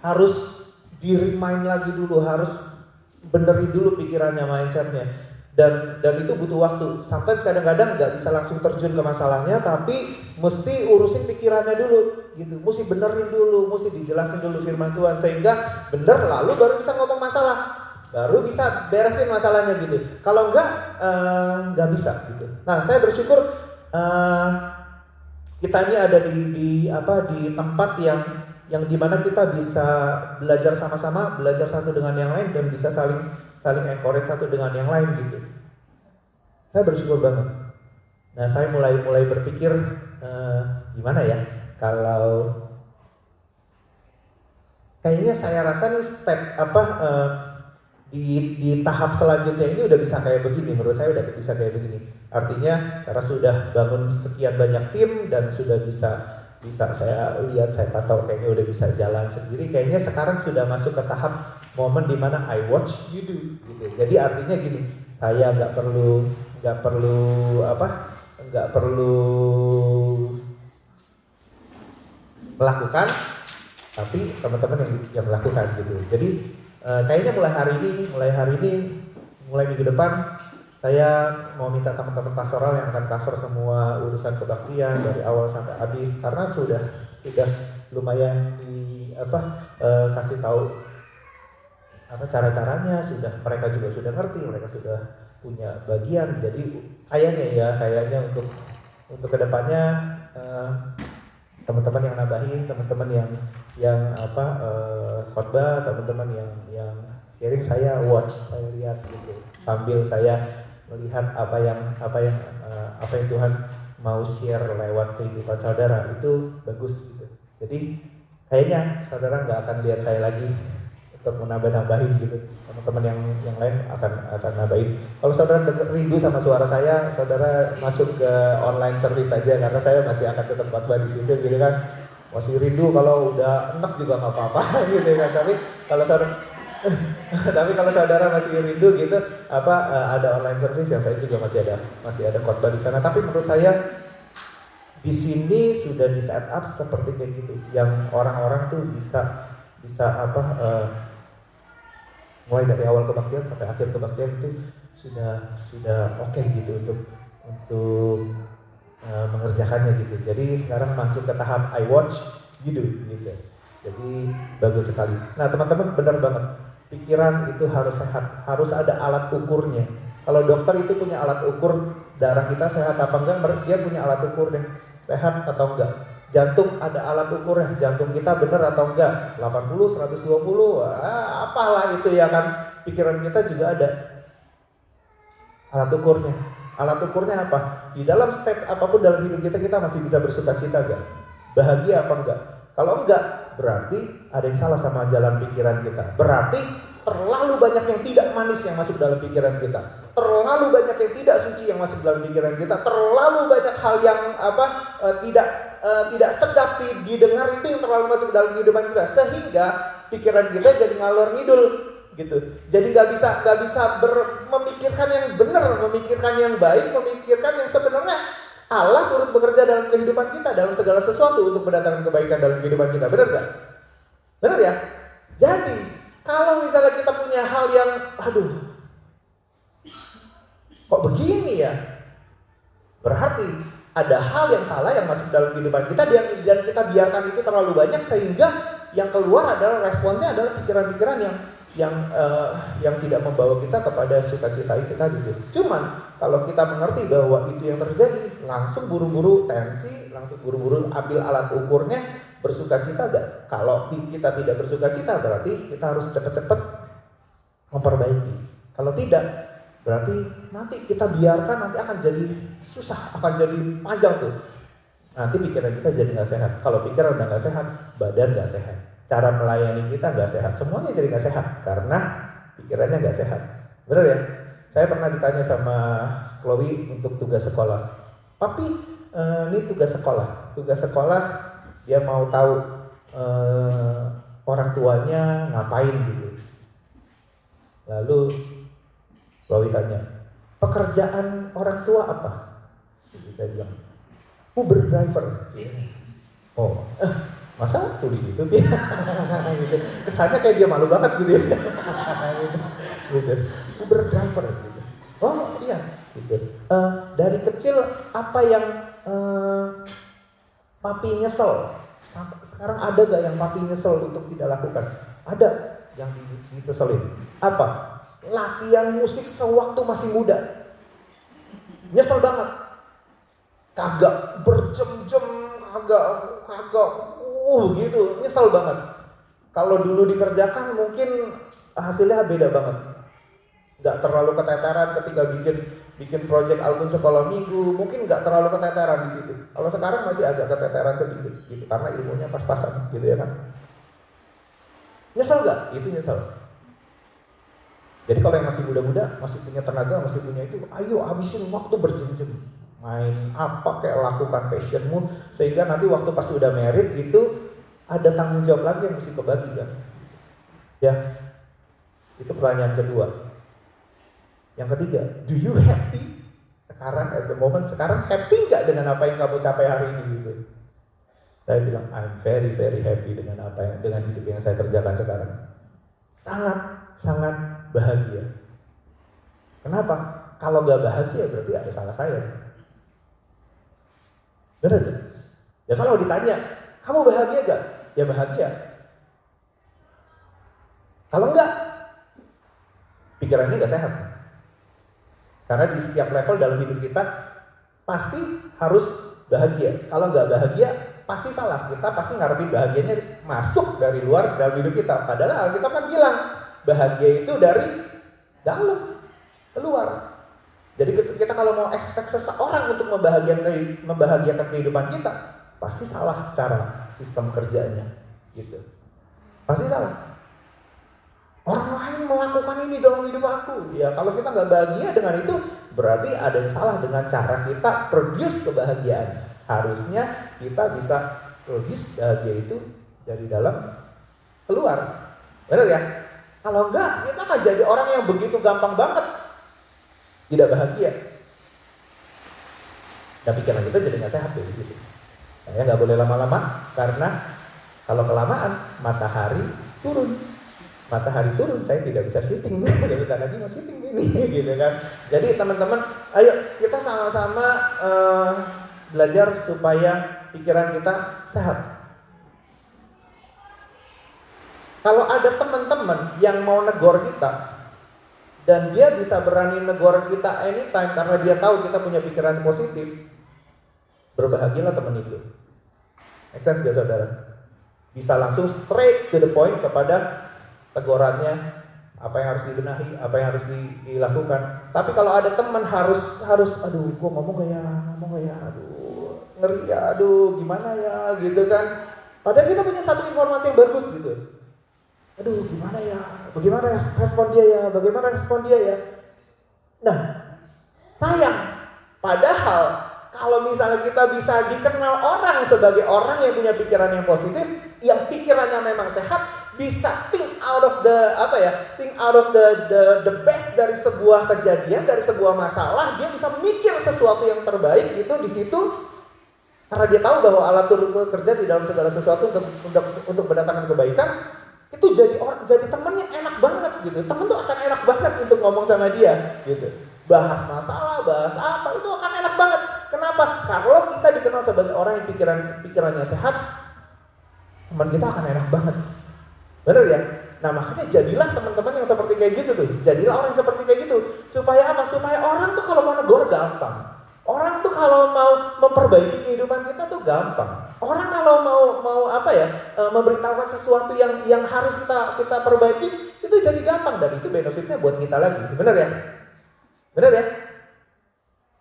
Harus di-remind lagi dulu, harus benerin dulu pikirannya, mindsetnya. Dan itu butuh waktu. Sometimes kadang-kadang nggak bisa langsung terjun ke masalahnya, tapi mesti urusin pikirannya dulu, gitu. Mesti benerin dulu, mesti dijelasin dulu firman Tuhan sehingga bener, lalu baru bisa ngomong masalah, baru bisa beresin masalahnya gitu. Kalau nggak bisa gitu. Nah, saya bersyukur kita ini ada di tempat yang dimana kita bisa belajar sama-sama, belajar satu dengan yang lain dan bisa saling encourage satu dengan yang lain gitu. Saya bersyukur banget. Nah, saya mulai berpikir gimana ya kalau kayaknya saya rasa nih step di tahap selanjutnya ini udah bisa kayak begini. Menurut saya udah bisa kayak begini. Artinya karena sudah bangun sekian banyak tim dan sudah bisa saya lihat, saya pantau kayaknya udah bisa jalan sendiri. Kayaknya sekarang sudah masuk ke tahap momen dimana I watch you do gitu. Jadi artinya gini, saya nggak perlu melakukan, tapi teman-teman yang melakukan gitu. Jadi kayaknya mulai hari ini mulai minggu depan saya mau minta teman-teman pastoral yang akan cover semua urusan kebaktian dari awal sampai habis, karena sudah lumayan kasih tahu cara-caranya, mereka juga sudah ngerti, mereka sudah punya bagian. Jadi kayaknya untuk kedepannya teman-teman yang nambahin, teman-teman yang khotbah, teman-teman yang sharing, saya watch, saya lihat gitu sambil saya melihat apa yang Tuhan mau share lewat kehidupan saudara. Itu bagus gitu. Jadi kayaknya saudara nggak akan lihat saya lagi untuk menambah-nambahin gitu. Teman-teman yang lain akan nambahin. Kalau saudara rindu sama suara saya, saudara masuk ke online service saja, karena saya masih akan tetap khotbah di situ gitu kan. Masih rindu, kalau udah enak juga nggak apa-apa gitu kan. Tapi kalau saudara masih rindu gitu, ada online service yang saya juga masih ada khotbah di sana. Tapi menurut saya di sini sudah di set up seperti kayak gitu, yang orang-orang tuh bisa mulai dari awal kebaktian sampai akhir kebaktian itu sudah oke gitu untuk mengerjakannya gitu. Jadi sekarang masuk ke tahap I watch you do gitu. Jadi bagus sekali. Nah, teman-teman, benar banget. Pikiran itu harus sehat, harus ada alat ukurnya. Kalau dokter itu punya alat ukur darah kita sehat apa enggak, dia punya alat ukur deh, sehat atau enggak. Jantung ada alat ukurnya, jantung kita benar atau enggak, 80, 120, apalah itu ya kan. Pikiran kita juga ada alat ukurnya. Alat ukurnya apa? Di dalam stage apapun dalam hidup kita masih bisa bersuka cita enggak? Bahagia apa enggak? Kalau enggak, berarti ada yang salah sama jalan pikiran kita. Berarti terlalu banyak yang tidak manis yang masuk dalam pikiran kita. Terlalu banyak yang tidak suci yang masuk dalam pikiran kita. Terlalu banyak hal yang tidak sedap didengar itu yang terlalu masuk dalam kehidupan kita, sehingga pikiran kita jadi ngalor ngidul gitu. Jadi nggak bisa memikirkan yang benar, memikirkan yang baik, memikirkan yang sebenarnya Allah turut bekerja dalam kehidupan kita, dalam segala sesuatu untuk mendatangkan kebaikan dalam kehidupan kita. Benar gak? Benar ya? Jadi, kalau misalnya kita punya hal yang, kok begini ya? Berarti ada hal yang salah yang masuk dalam kehidupan kita dan kita biarkan itu terlalu banyak, sehingga yang keluar adalah responsnya adalah pikiran-pikiran yang tidak membawa kita kepada sukacita itu tadi tuh. Cuman kalau kita mengerti bahwa itu yang terjadi, langsung buru-buru tensi, langsung buru-buru ambil alat ukurnya, bersukacita gak? Kalau kita tidak bersukacita, berarti kita harus cepat-cepat memperbaiki. Kalau tidak, berarti nanti kita biarkan, nanti akan jadi susah, akan jadi panjang tuh. Nanti pikiran kita jadi gak sehat. Kalau pikiran udah gak sehat, badan gak sehat. Cara melayani kita gak sehat, semuanya jadi gak sehat karena pikirannya gak sehat. Benar ya? Saya pernah ditanya sama Chloe untuk tugas sekolah. Papi, ini tugas sekolah. Tugas sekolah dia mau tahu orang tuanya ngapain gitu. Lalu Chloe tanya, pekerjaan orang tua apa? Jadi saya bilang, Uber driver. Oh, masa tulis itu dia? Gitu. Kesannya kayak dia malu banget gitu ya. Gitu. Uber driver gitu. Oh iya gitu. Dari kecil apa yang papi nyesel? Sekarang ada gak yang papi nyesel untuk tidak lakukan? Ada yang diseselin. Apa? Latihan musik sewaktu masih muda. Nyesel banget. Kagak berjam-jam, kagak gitu, nyesel banget. Kalau dulu dikerjakan mungkin hasilnya beda banget. Nggak terlalu keteteran ketika bikin project album sekolah minggu, mungkin nggak terlalu keteteran di situ. Kalau sekarang masih agak keteteran sedikit gitu karena ilmunya pas-pasan gitu ya kan. Nyesel nggak? Itu nyesel. Jadi kalau yang masih muda-muda, masih punya tenaga, masih punya itu, ayo habisin waktu berjam-jam. Main apa kayak lakukan passionmu, sehingga nanti waktu pas udah married itu ada tanggung jawab lagi yang mesti kebagi kan. Ya, itu pertanyaan kedua. Yang ketiga, do you happy? Sekarang at the moment, sekarang happy nggak dengan apa yang kamu capai hari ini gitu? Saya bilang, I'm very very happy dengan hidup yang saya kerjakan sekarang. Sangat bahagia. Kenapa? Kalau nggak bahagia berarti ada salah saya. Benar kan? Ya kalau ditanya, kamu bahagia gak? Ya bahagia. Kalau enggak, pikirannya gak sehat. Karena di setiap level dalam hidup kita pasti harus bahagia. Kalau nggak bahagia, pasti salah. Kita pasti ngarepin bahagianya masuk dari luar dalam hidup kita. Padahal kita kan bilang bahagia itu dari dalam keluar. Jadi kita kalau mau expect seseorang untuk membahagiakan kehidupan kita, pasti salah cara sistem kerjanya, gitu. Pasti salah. Orang lain melakukan ini dalam hidup aku. Ya kalau kita nggak bahagia dengan itu, berarti ada yang salah dengan cara kita produce kebahagiaan. Harusnya kita bisa produce bahagia itu dari dalam keluar. Benar ya? Kalau enggak, kita akan jadi orang yang begitu gampang banget tidak bahagia. Dan pikiran kita jadi nggak sehat di situ. Saya nggak boleh lama-lama karena kalau kelamaan matahari turun. Matahari turun, saya tidak bisa syuting. Jadi bentar lagi mau syuting ini, gitu kan. Jadi teman-teman, ayo kita sama-sama belajar supaya pikiran kita sehat. Kalau ada teman-teman yang mau negor kita dan dia bisa berani negor kita anytime karena dia tahu kita punya pikiran positif, berbahagialah teman itu. Make sense gak saudara? Bisa langsung straight to the point kepada tegurannya, apa yang harus dibenahi, apa yang harus dilakukan. Tapi kalau ada teman harus aduh, gua ngomong gak ya, aduh, ngeri ya, aduh, gimana ya, gitu kan. Padahal kita punya satu informasi yang bagus gitu. Aduh, gimana ya, bagaimana respon dia ya. Nah, sayang. Padahal kalau misalnya kita bisa dikenal orang sebagai orang yang punya pikiran yang positif, yang pikirannya memang sehat, bisa think out of the best dari sebuah kejadian, dari sebuah masalah, dia bisa mikir sesuatu yang terbaik gitu di situ, karena dia tahu bahwa Allah turut bekerja di dalam segala sesuatu untuk mendatangkan kebaikan. Itu jadi temennya enak banget gitu. Temen tuh akan enak banget untuk ngomong sama dia gitu. Bahas masalah, bahas apa, itu akan enak banget. Kenapa? Kalau kita dikenal sebagai orang yang pikirannya sehat, teman kita akan enak banget. Benar ya? Nah makanya jadilah teman-teman yang seperti kayak gitu tuh. Jadilah orang yang seperti kayak gitu. Supaya apa? Supaya orang tuh kalau mau negor gampang. Orang tuh kalau mau memperbaiki kehidupan kita tuh gampang. Orang kalau mau memberitahukan sesuatu yang harus kita perbaiki, itu jadi gampang dan itu benefitnya buat kita lagi. Benar ya? Benar ya?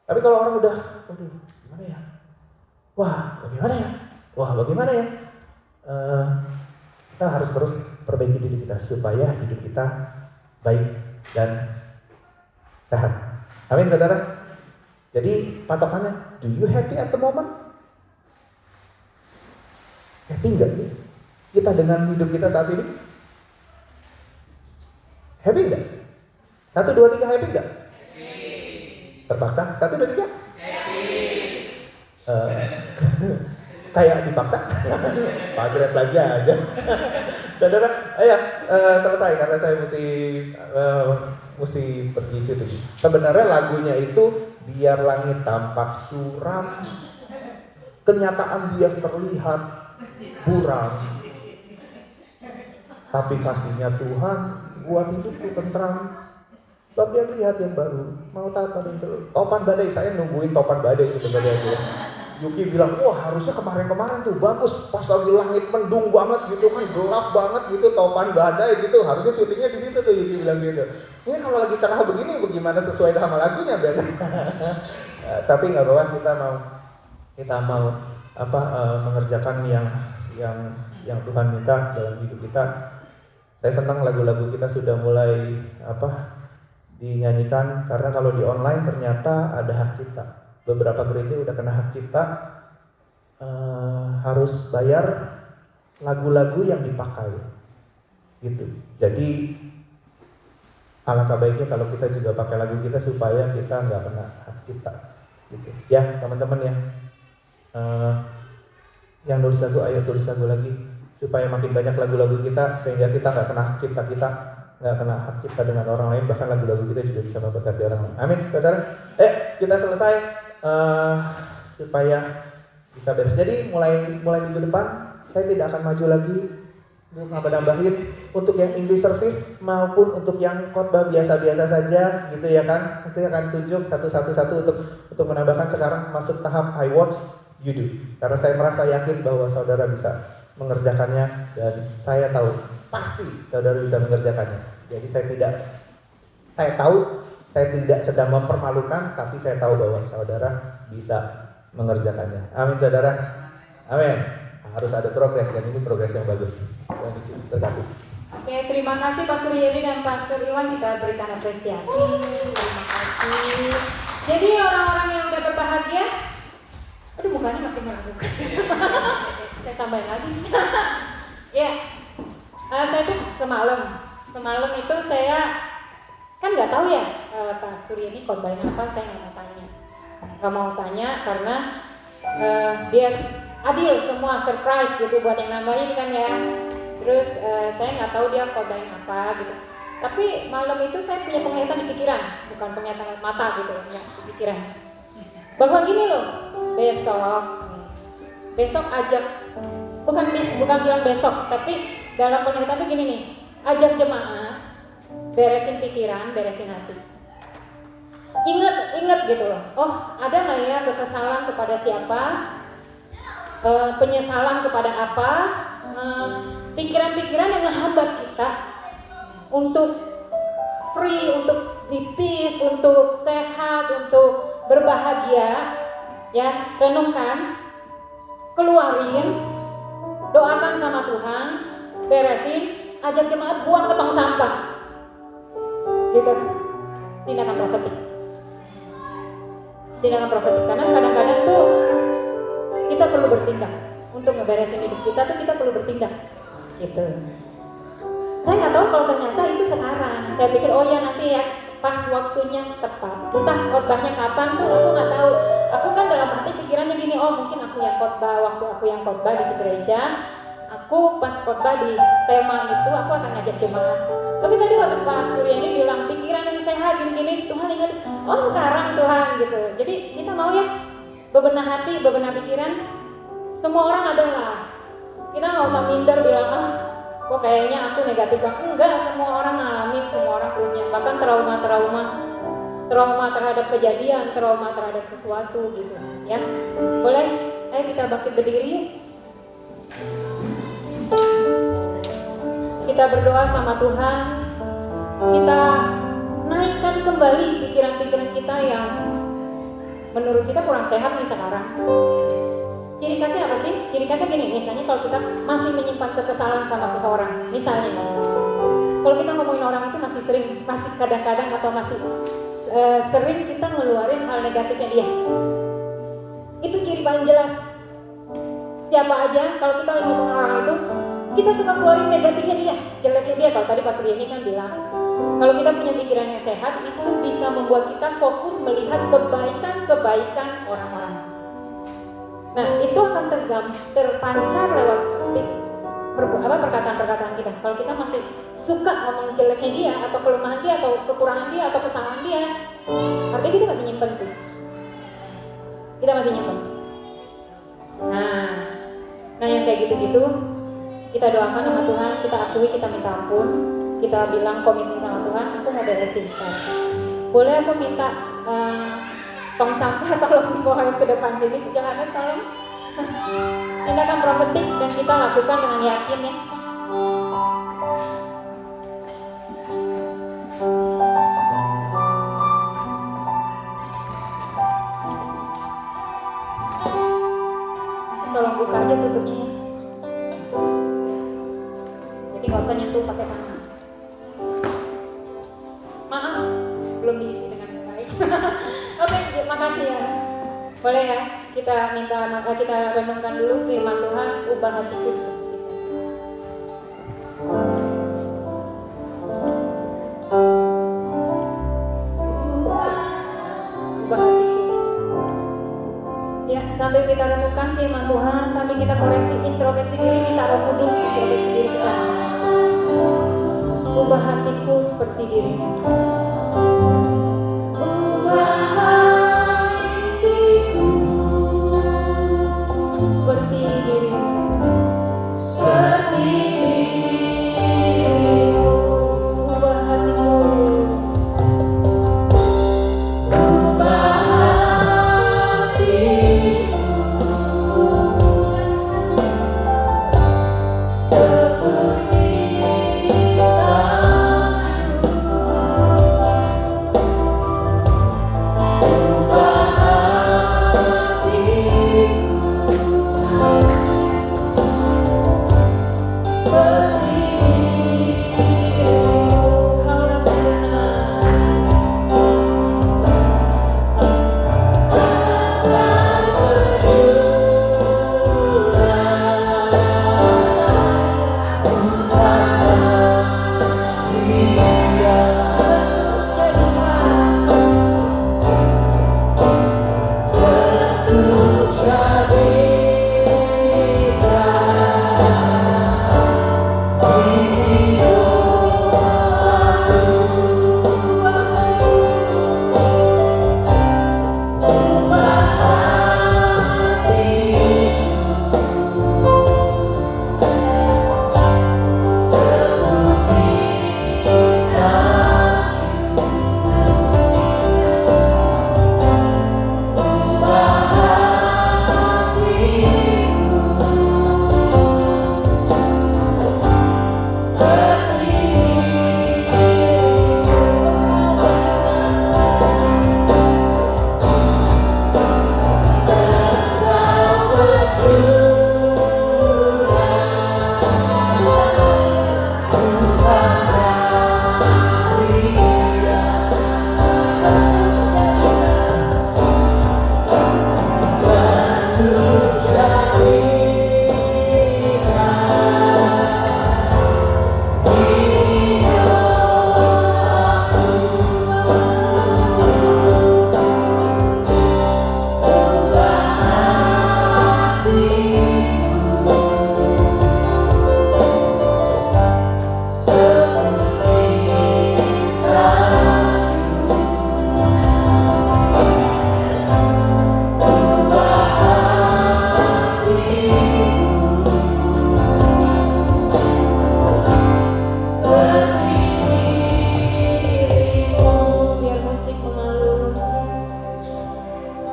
Tapi kalau orang udah, aduh, gimana ya? Wah, bagaimana ya? Kita harus terus perbaiki diri kita supaya hidup kita baik dan sehat. Amin saudara. Jadi patokannya, do you happy at the moment? Happy nggak guys? Kita dengan hidup kita saat ini? Happy nggak? 1, 2, 3 happy nggak? Terpaksa? 1, 2, 3? Kayak dipaksa. Pagret lagi aja. Saudara, selesai karena saya mesti pergi situ. Sebenarnya lagunya itu biar langit tampak suram, kenyataan bias terlihat buram, tapi kasihnya Tuhan buat hidupku tentram. Sebab dia lihat yang baru, mau taat pada yang selalu. Topan badai, saya nungguin topan badai sebenarnya. Yuki bilang, wah harusnya kemarin-kemarin tuh bagus, pas lagi langit mendung banget gitu kan, gelap banget gitu, topan badai gitu, harusnya syutingnya di situ tuh. Yuki bilang gitu. Ini kalau lagi cerah begini, bagaimana sesuai sama lagunya Ben? Tapi nggak apa-apa, kita mau mengerjakan yang Tuhan minta dalam hidup kita. Saya senang lagu-lagu kita sudah mulai dinyanyikan, karena kalau di online ternyata ada hak cipta. Beberapa gereja udah kena hak cipta, harus bayar lagu-lagu yang dipakai gitu. Jadi alangkah baiknya kalau kita juga pakai lagu kita supaya kita nggak kena hak cipta gitu. Ya teman-teman ya, yang nulis lagu ayo tulis lagu lagi supaya makin banyak lagu-lagu kita, sehingga kita nggak kena hak cipta kita, nggak kena hak cipta dengan orang lain, bahkan lagu-lagu kita juga bisa memberkati orang lain. Amin saudara. Kita selesai. Supaya bisa beres. Jadi mulai minggu depan saya tidak akan maju lagi untuk nambah-nambahin untuk yang English service maupun untuk yang khotbah biasa-biasa saja gitu ya kan. Saya akan tunjuk satu-satu untuk menambahkan. Sekarang masuk tahap I watch you do. Karena saya merasa yakin bahwa saudara bisa mengerjakannya, dan saya tahu pasti saudara bisa mengerjakannya. Jadi saya tahu saya tidak sedang mempermalukan, tapi saya tahu bahwa saudara bisa mengerjakannya. Amin saudara. Amin. Harus ada progres, dan ini progres yang bagus. Tuhan Yesus berkati. Oke, terima kasih Pastor Yeni dan Pastor Iwan, kita berikan apresiasi. Terima kasih. Jadi orang-orang yang udah berbahagia, aduh mukanya masih meragukan. Saya tambahin lagi. Ya, saya tuh semalam itu saya kan nggak tahu ya Pastor ini khotbahin apa, saya nggak mau tanya karena biar adil semua, surprise gitu buat yang nambahin kan ya. Terus saya nggak tahu dia khotbahin apa gitu. Tapi malam itu saya punya penglihatan di pikiran, bukan penglihatan mata gitu, enggak di pikiran. Bahwa gini loh, besok ajak, bukan bilang besok, tapi dalam penglihatan tuh gini nih, ajak jemaah beresin pikiran, beresin hati. Ingat gitu loh. Oh, ada nggak ya kekesalan kepada siapa? Penyesalan kepada apa? Pikiran-pikiran yang menghambat kita untuk free, untuk nipis, untuk sehat, untuk berbahagia. Ya, renungkan, keluarin, doakan sama Tuhan, beresin, ajak jemaat buang ke tong sampah. Gitu, tindakan profetik, karena kadang-kadang tuh kita perlu bertindak untuk ngeberesin hidup kita tuh, kita perlu bertindak gitu. Saya nggak tahu kalau ternyata itu sekarang. Saya pikir oh ya nanti ya pas waktunya tepat, entah khotbahnya kapan tuh aku nggak tahu. Aku kan dalam hati pikirannya gini, oh mungkin aku yang khotbah, waktu aku yang khotbah di gereja, aku pas khotbah di tema itu aku akan ngajak jemaat. Tapi tadi waktu Pastor ini bilang pikiran yang sehat gini-gini, Tuhan ingat, oh sekarang Tuhan gitu. Jadi kita mau ya bebenah hati, bebenah pikiran. Semua orang adalah, kita nggak usah minder bilang kok kayaknya aku negatif banget. Enggak, semua orang ngalamin, semua orang punya. Bahkan trauma terhadap kejadian, trauma terhadap sesuatu gitu. Ya, boleh? Ayo kita bangkit berdiri. Kita berdoa sama Tuhan, kita naikkan kembali pikiran-pikiran kita yang menurut kita kurang sehat nih sekarang. Ciri khasnya apa sih? Ciri khasnya gini, misalnya kalau kita masih menyimpan kekesalan sama seseorang, misalnya kalau kita ngomongin orang itu masih kadang-kadang atau masih sering kita ngeluarin hal negatifnya dia. Itu ciri paling jelas. Siapa aja kalau kita ngomong orang itu, kita suka keluarin negatifnya dia, jeleknya dia. Kalau tadi Pak Suryani kan bilang, kalau kita punya pikiran yang sehat, itu bisa membuat kita fokus melihat kebaikan-kebaikan orang-orang. Nah, itu akan terpancar lewat perkataan-perkataan kita. Kalau kita masih suka ngomong jeleknya dia, atau kelemahan dia, atau kekurangan dia, atau kesalahan dia, artinya kita masih nyimpen sih. Kita masih nyimpen. Nah yang kayak gitu-gitu, kita doakan sama Tuhan, kita akui, kita minta ampun, kita bilang komitmen sama Tuhan, aku mau beresin sekarang. Boleh aku minta tong sampah tolong dibawain ke depan sini, Johannes tolong. Tindakan profetik dan kita lakukan dengan yakin ya. Tolong buka aja tutupnya ya. Jadi nggak usah nyentuh pakai tangan. Maaf, belum diisi dengan baik. Oke, makasih ya. Boleh ya, kita renungkan dulu firman Tuhan, ubah hatiku seperti ubah hatiku. Ya, sambil kita renungkan firman Tuhan, sambil kita introspeksi diri, minta Roh Kudus introspeksi diri kita. Ubah hatiku seperti dirimu. Ubah hatiku seperti dirimu, seperti dirimu. Ubah hatiku.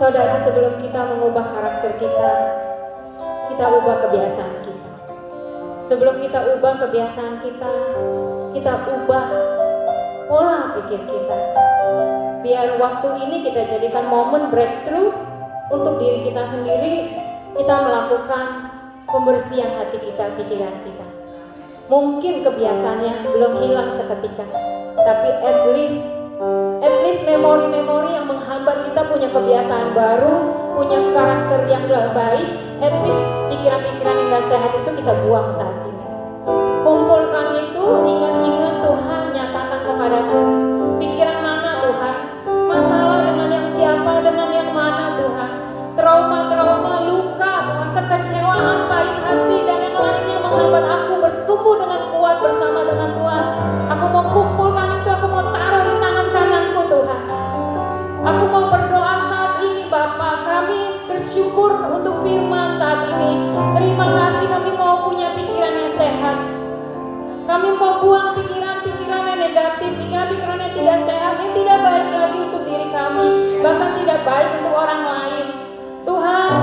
Saudara, sebelum kita mengubah karakter kita ubah kebiasaan kita. Sebelum kita ubah kebiasaan kita ubah pola pikir kita. Biar waktu ini kita jadikan momen breakthrough untuk diri kita sendiri. Kita melakukan pembersihan hati kita, pikiran kita. Mungkin kebiasaannya belum hilang seketika, tapi at least memori-memori yang menghambat kita punya kebiasaan baru, punya karakter yang gak baik. At least pikiran-pikiran yang gak sehat itu kita buang saat ini. Kumpulkan itu, ingat-ingat Tuhan, nyatakan kepadaku. Pikiran mana Tuhan? Masalah dengan yang siapa, dengan yang mana Tuhan? Trauma-trauma, luka Tuhan, kekecewaan, pahit hati, dan yang lainnya menghambat aku bertumbuh dengan kuat bersama dengan Tuhan. Aku mau kumpulkan itu, aku mau taruh di tangan kananku Tuhan. Aku mau berdoa saat ini Bapa. Kami bersyukur untuk firman saat ini. Terima kasih, kami mau punya pikiran yang sehat. Kami mau buang pikiran-pikiran yang negatif, pikiran-pikiran yang tidak sehat, yang tidak baik lagi untuk diri kami, bahkan tidak baik untuk orang lain. Tuhan,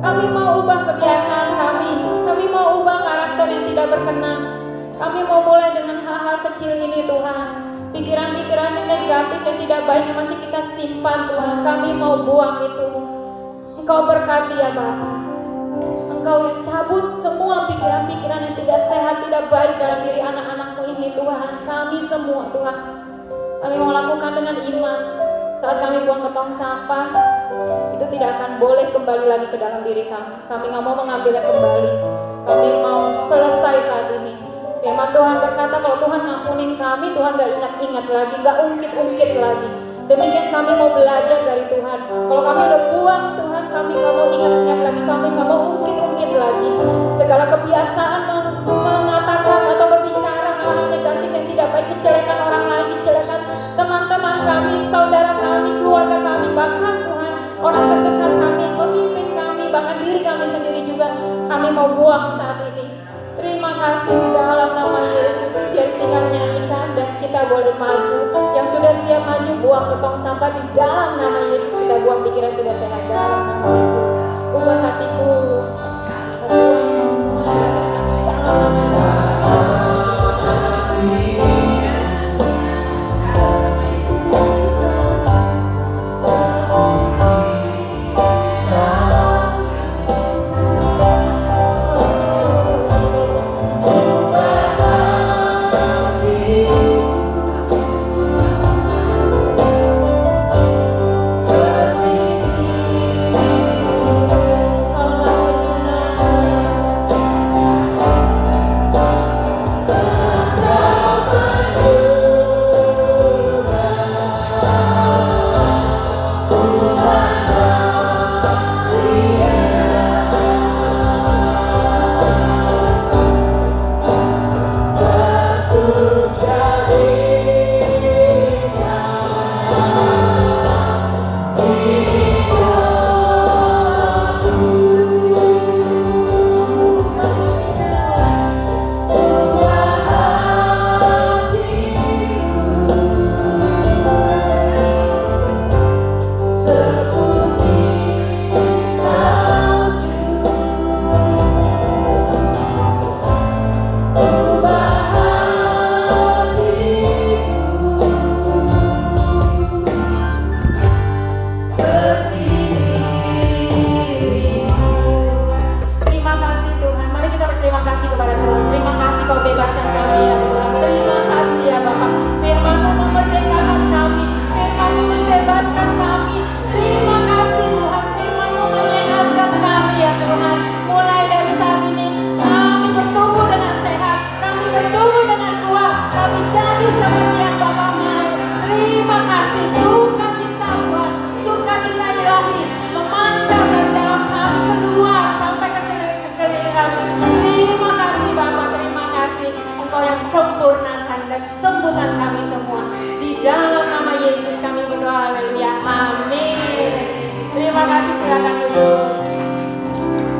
kami mau ubah kebiasaan kami mau ubah karakter yang tidak berkenan. Kami mau mulai dengan hal-hal kecil ini Tuhan. Pikiran-pikiran yang negatif yang tidak baik yang masih kita simpan Tuhan, kami mau buang itu. Engkau berkati ya Bapa. Engkau yang cabut semua pikiran-pikiran yang tidak sehat, tidak baik dalam diri anak-anakmu ini Tuhan. Kami semua Tuhan, kami mau lakukan dengan iman. Saat kami buang ke tong sampah, itu tidak akan boleh kembali lagi ke dalam diri kami. Kami gak mau mengambilnya kembali. Kami mau selesai saat ini. Firman Tuhan berkata kalau Tuhan ngampunin kami, Tuhan gak ingat-ingat lagi, gak ungkit-ungkit lagi. Demikian kami mau belajar dari Tuhan. Kalau kami udah buang Tuhan, kami gak mau ingat-ingat lagi, kami gak mau ungkit-ungkit lagi. Segala kebiasaan mengatakan atau berbicara hal-hal negatif yang tidak baik, kejelekan orang lain, kejelekan teman-teman kami, saudara kami, keluarga kami, bahkan Tuhan, orang terdekat kami, pemimpin kami, bahkan diri kami sendiri juga, kami mau buang saat ini. Terima kasih dalam nama Yesus. Biar singkat nyanyikan dan kita boleh maju. Yang sudah siap maju, buang ke tong sampah di dalam nama Yesus. Kita buang pikiran tidak sehat dalam nama Yesus. Ubah hatiku.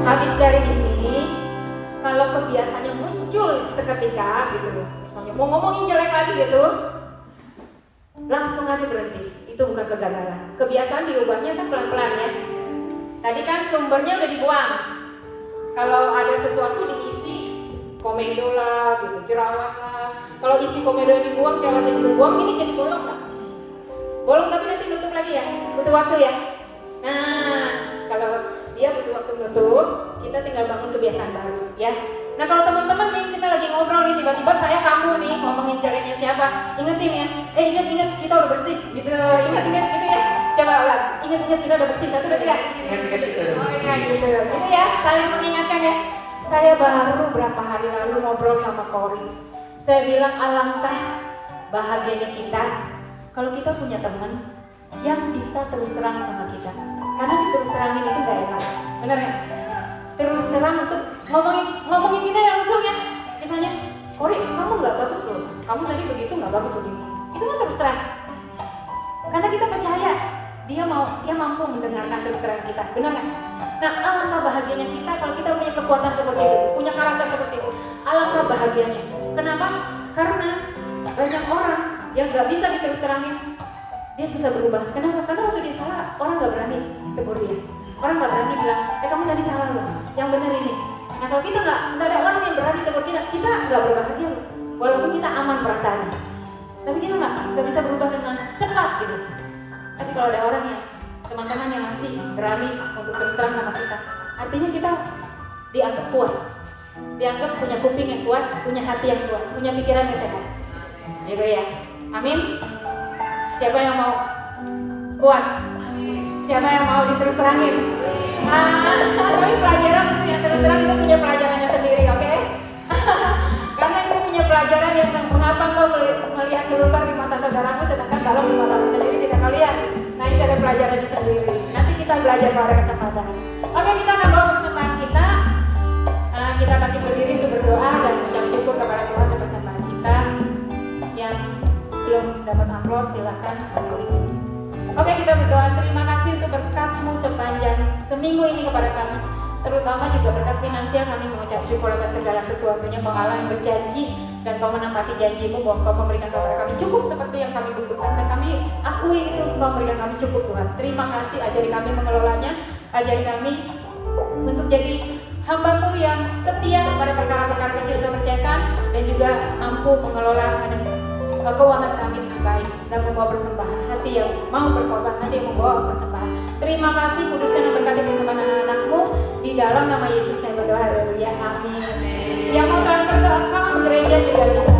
Habis dari ini, kalau kebiasaannya muncul seketika gitu, misalnya mau ngomongin jelek lagi gitu, langsung aja berhenti. Itu bukan kegagalan. Kebiasaan diubahnya kan pelan-pelan ya. Tadi kan sumbernya udah dibuang. Kalau ada sesuatu diisi komedo lah gitu, jerawat lah. Kalau isi komedo yang dibuang, jerawat yang dibuang, ini jadi bolong lah. Bolong tapi nanti nutup lagi ya, butuh waktu ya. Nah, kalau dia butuh waktu menutup, kita tinggal bangun kebiasaan baru ya. Nah kalau teman-teman nih, kita lagi ngobrol nih, tiba-tiba saya kamu nih ngomongin jeleknya siapa, ingetin ya, ingat kita udah bersih gitu, ingat gitu ya. Coba ulang, ingat kita udah bersih, 1, 2, 3. Ingat kita udah bersih. Oh iya gitu ya, saling mengingatkan ya. Saya baru berapa hari lalu ngobrol sama Kori. Saya bilang alangkah bahagianya kita kalau kita punya teman yang bisa terus terang sama kita. Karena diterus terangin itu gak enak, bener ya? Terus terang untuk ngomongin kita yang langsung ya. Misalnya, Kori, kamu nggak bagus loh, kamu tadi begitu nggak bagus loh gini. Itu kan terus terang. Karena kita percaya dia mampu mendengarkan terus terang kita, benar nggak? Nah, alangkah bahagianya kita kalau kita punya kekuatan seperti itu, punya karakter seperti itu. Alangkah bahagianya. Kenapa? Karena banyak orang yang nggak bisa diterus terangin, dia susah berubah. Kenapa? Karena waktu dia salah, orang nggak berani tegur dia. Orang nggak berani bilang, kamu tadi salah loh, yang benar ini. Nah kalau kita nggak ada orang yang berani tegur kita nggak berbahagia loh. Walaupun kita aman perasaannya, tapi kita nggak bisa berubah dengan cepat gitu. Tapi kalau ada orang yang teman-teman yang masih berani untuk terus terang sama kita, artinya kita dianggap kuat, dianggap punya kuping yang kuat, punya hati yang kuat, punya pikiran yang sehat. Gitu ya. Amin. Siapa yang mau kuat? Siapa yang mau diterus terangin? Tapi pelajaran itu yang terus terang itu punya pelajarannya sendiri, oke? Karena itu punya pelajaran yang mengapa engkau melihat seluler di mata saudaramu sedangkan balong di matamu sendiri tidak kau lihat. Nah itu ada pelajarannya sendiri. Nanti kita belajar pada kesempatan. Oke, kita akan bawa persembahan kita. Kita lagi berdiri untuk berdoa dan mengucap syukur kepada Tuhan untuk persembahan kita. Yang belum dapat amplop silakan amplop di sini. Oke, kita berdoa. Terima kasih untuk berkat-Mu sepanjang seminggu ini kepada kami, terutama juga berkat finansial. Kami mengucap syukur atas segala sesuatunya. Kau Allah yang berjanji dan Kau menepati janji-Mu bahwa Kau memberikan kepada kami cukup seperti yang kami butuhkan, dan kami akui itu. Kau memberikan kami cukup, Tuhan. Terima kasih. Ajari kami mengelolanya, ajari kami untuk jadi hamba-Mu yang setia pada perkara-perkara kecil yang Kau percayakan, dan juga mampu mengelola keuangan kami dengan baik dan membawa persembahan, hati yang mau berkorban, hati yang membawa persembahan. Terima kasih, kuduskan dan berkati persembahan anak-anak-Mu di dalam nama Yesus kami berdoa, haleluya, amin. Yang mau transfer ke account gereja juga bisa.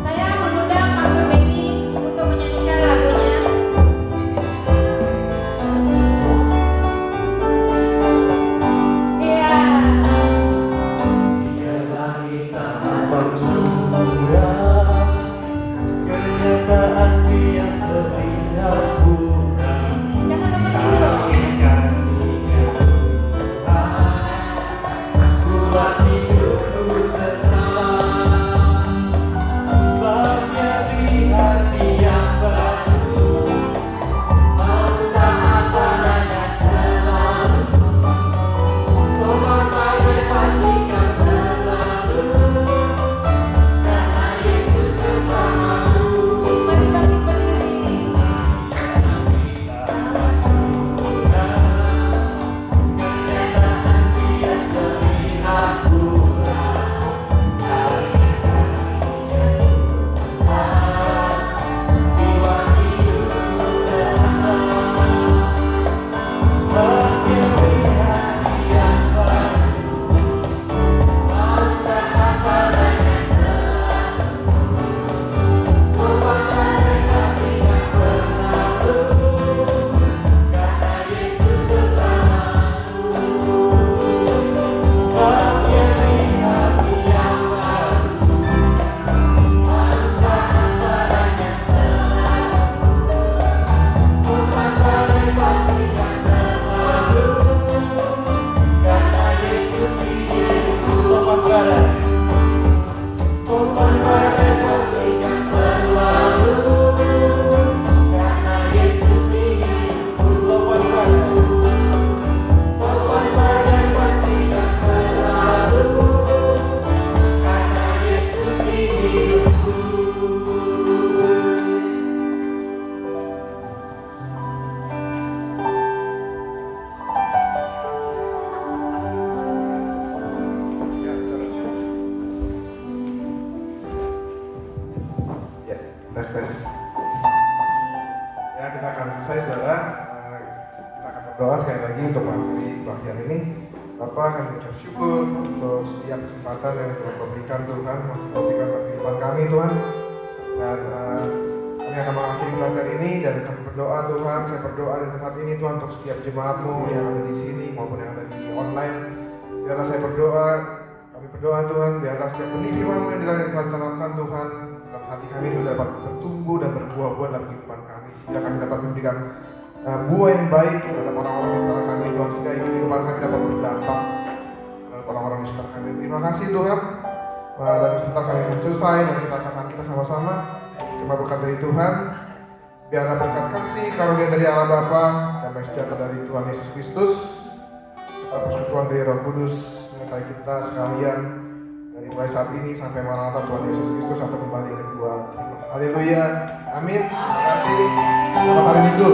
Saya mengundang Pastor Benny untuk menyanyikan lagunya. Iya. Kenyataan bias terlihat buram. Jangan lemes gitu loh. Buat hidupku tenang, sebabnya di hati yang baru, mau taat padanya selalu, pengorbanan pastikan berlalu, karena Yesus bersamamu. Mari bangkit berdiri. Kenyataan bias terlihat buram, buat hidupku tenang, sebabnya di hati yang baru, mau taat padanya selalu, pengorbanan pastikan berlalu, karena Yesus bersamamu. Sebabnya di hati yang baru, mau taat padanya selalu, pengorbanan pastikan berlalu, karena Yesus di hidupku. Pengorbanan pastikan berlalu, karena Yesus di hidupku. Pengorbanan pastikan berlalu, karena Yesus di hidupku. Ya, tes. Ya, kita akan selesai, saudara. Kita akan berdoa sekali lagi untuk mengakhiri kebaktian ini. Bapak, kami mengucap syukur untuk setiap kesempatan yang Tuhan berikan Tuhan, masih berikan dalam kehidupan kami Tuhan. Dan kami akan mengakhiri kebaktian ini dan kami berdoa Tuhan, saya berdoa di tempat ini Tuhan untuk setiap jemaat-Mu yang ada di sini maupun yang ada di online. Biarlah saya berdoa, kami berdoa Tuhan, biarlah setiap benih firman-Mu yang ditanamkan Tuhan dalam hati kami itu dapat bertumbuh dan berbuah-buah dalam kehidupan kami, sehingga kami dapat memberikan buah yang baik terhadap orang-orang di sekitar kami Tuhan, sehingga kehidupan kami dapat berdampak terhadap orang-orang di sekitar kami. Terima kasih Tuhan. Dan sebentar kami akan selesai, mari kita katakan kita sama-sama. Terima berkat dari Tuhan. Biarlah berkat kasih karunia dari Allah Bapa dan sejahtera dari Tuhan Yesus Kristus, serta persekutuan dari Roh Kudus menyertai kita sekalian dari mulai saat ini sampai Maranatha Tuhan Yesus Kristus atau kembali kedua. Haleluya. Amin. Terima kasih. Selamat hari Minggu.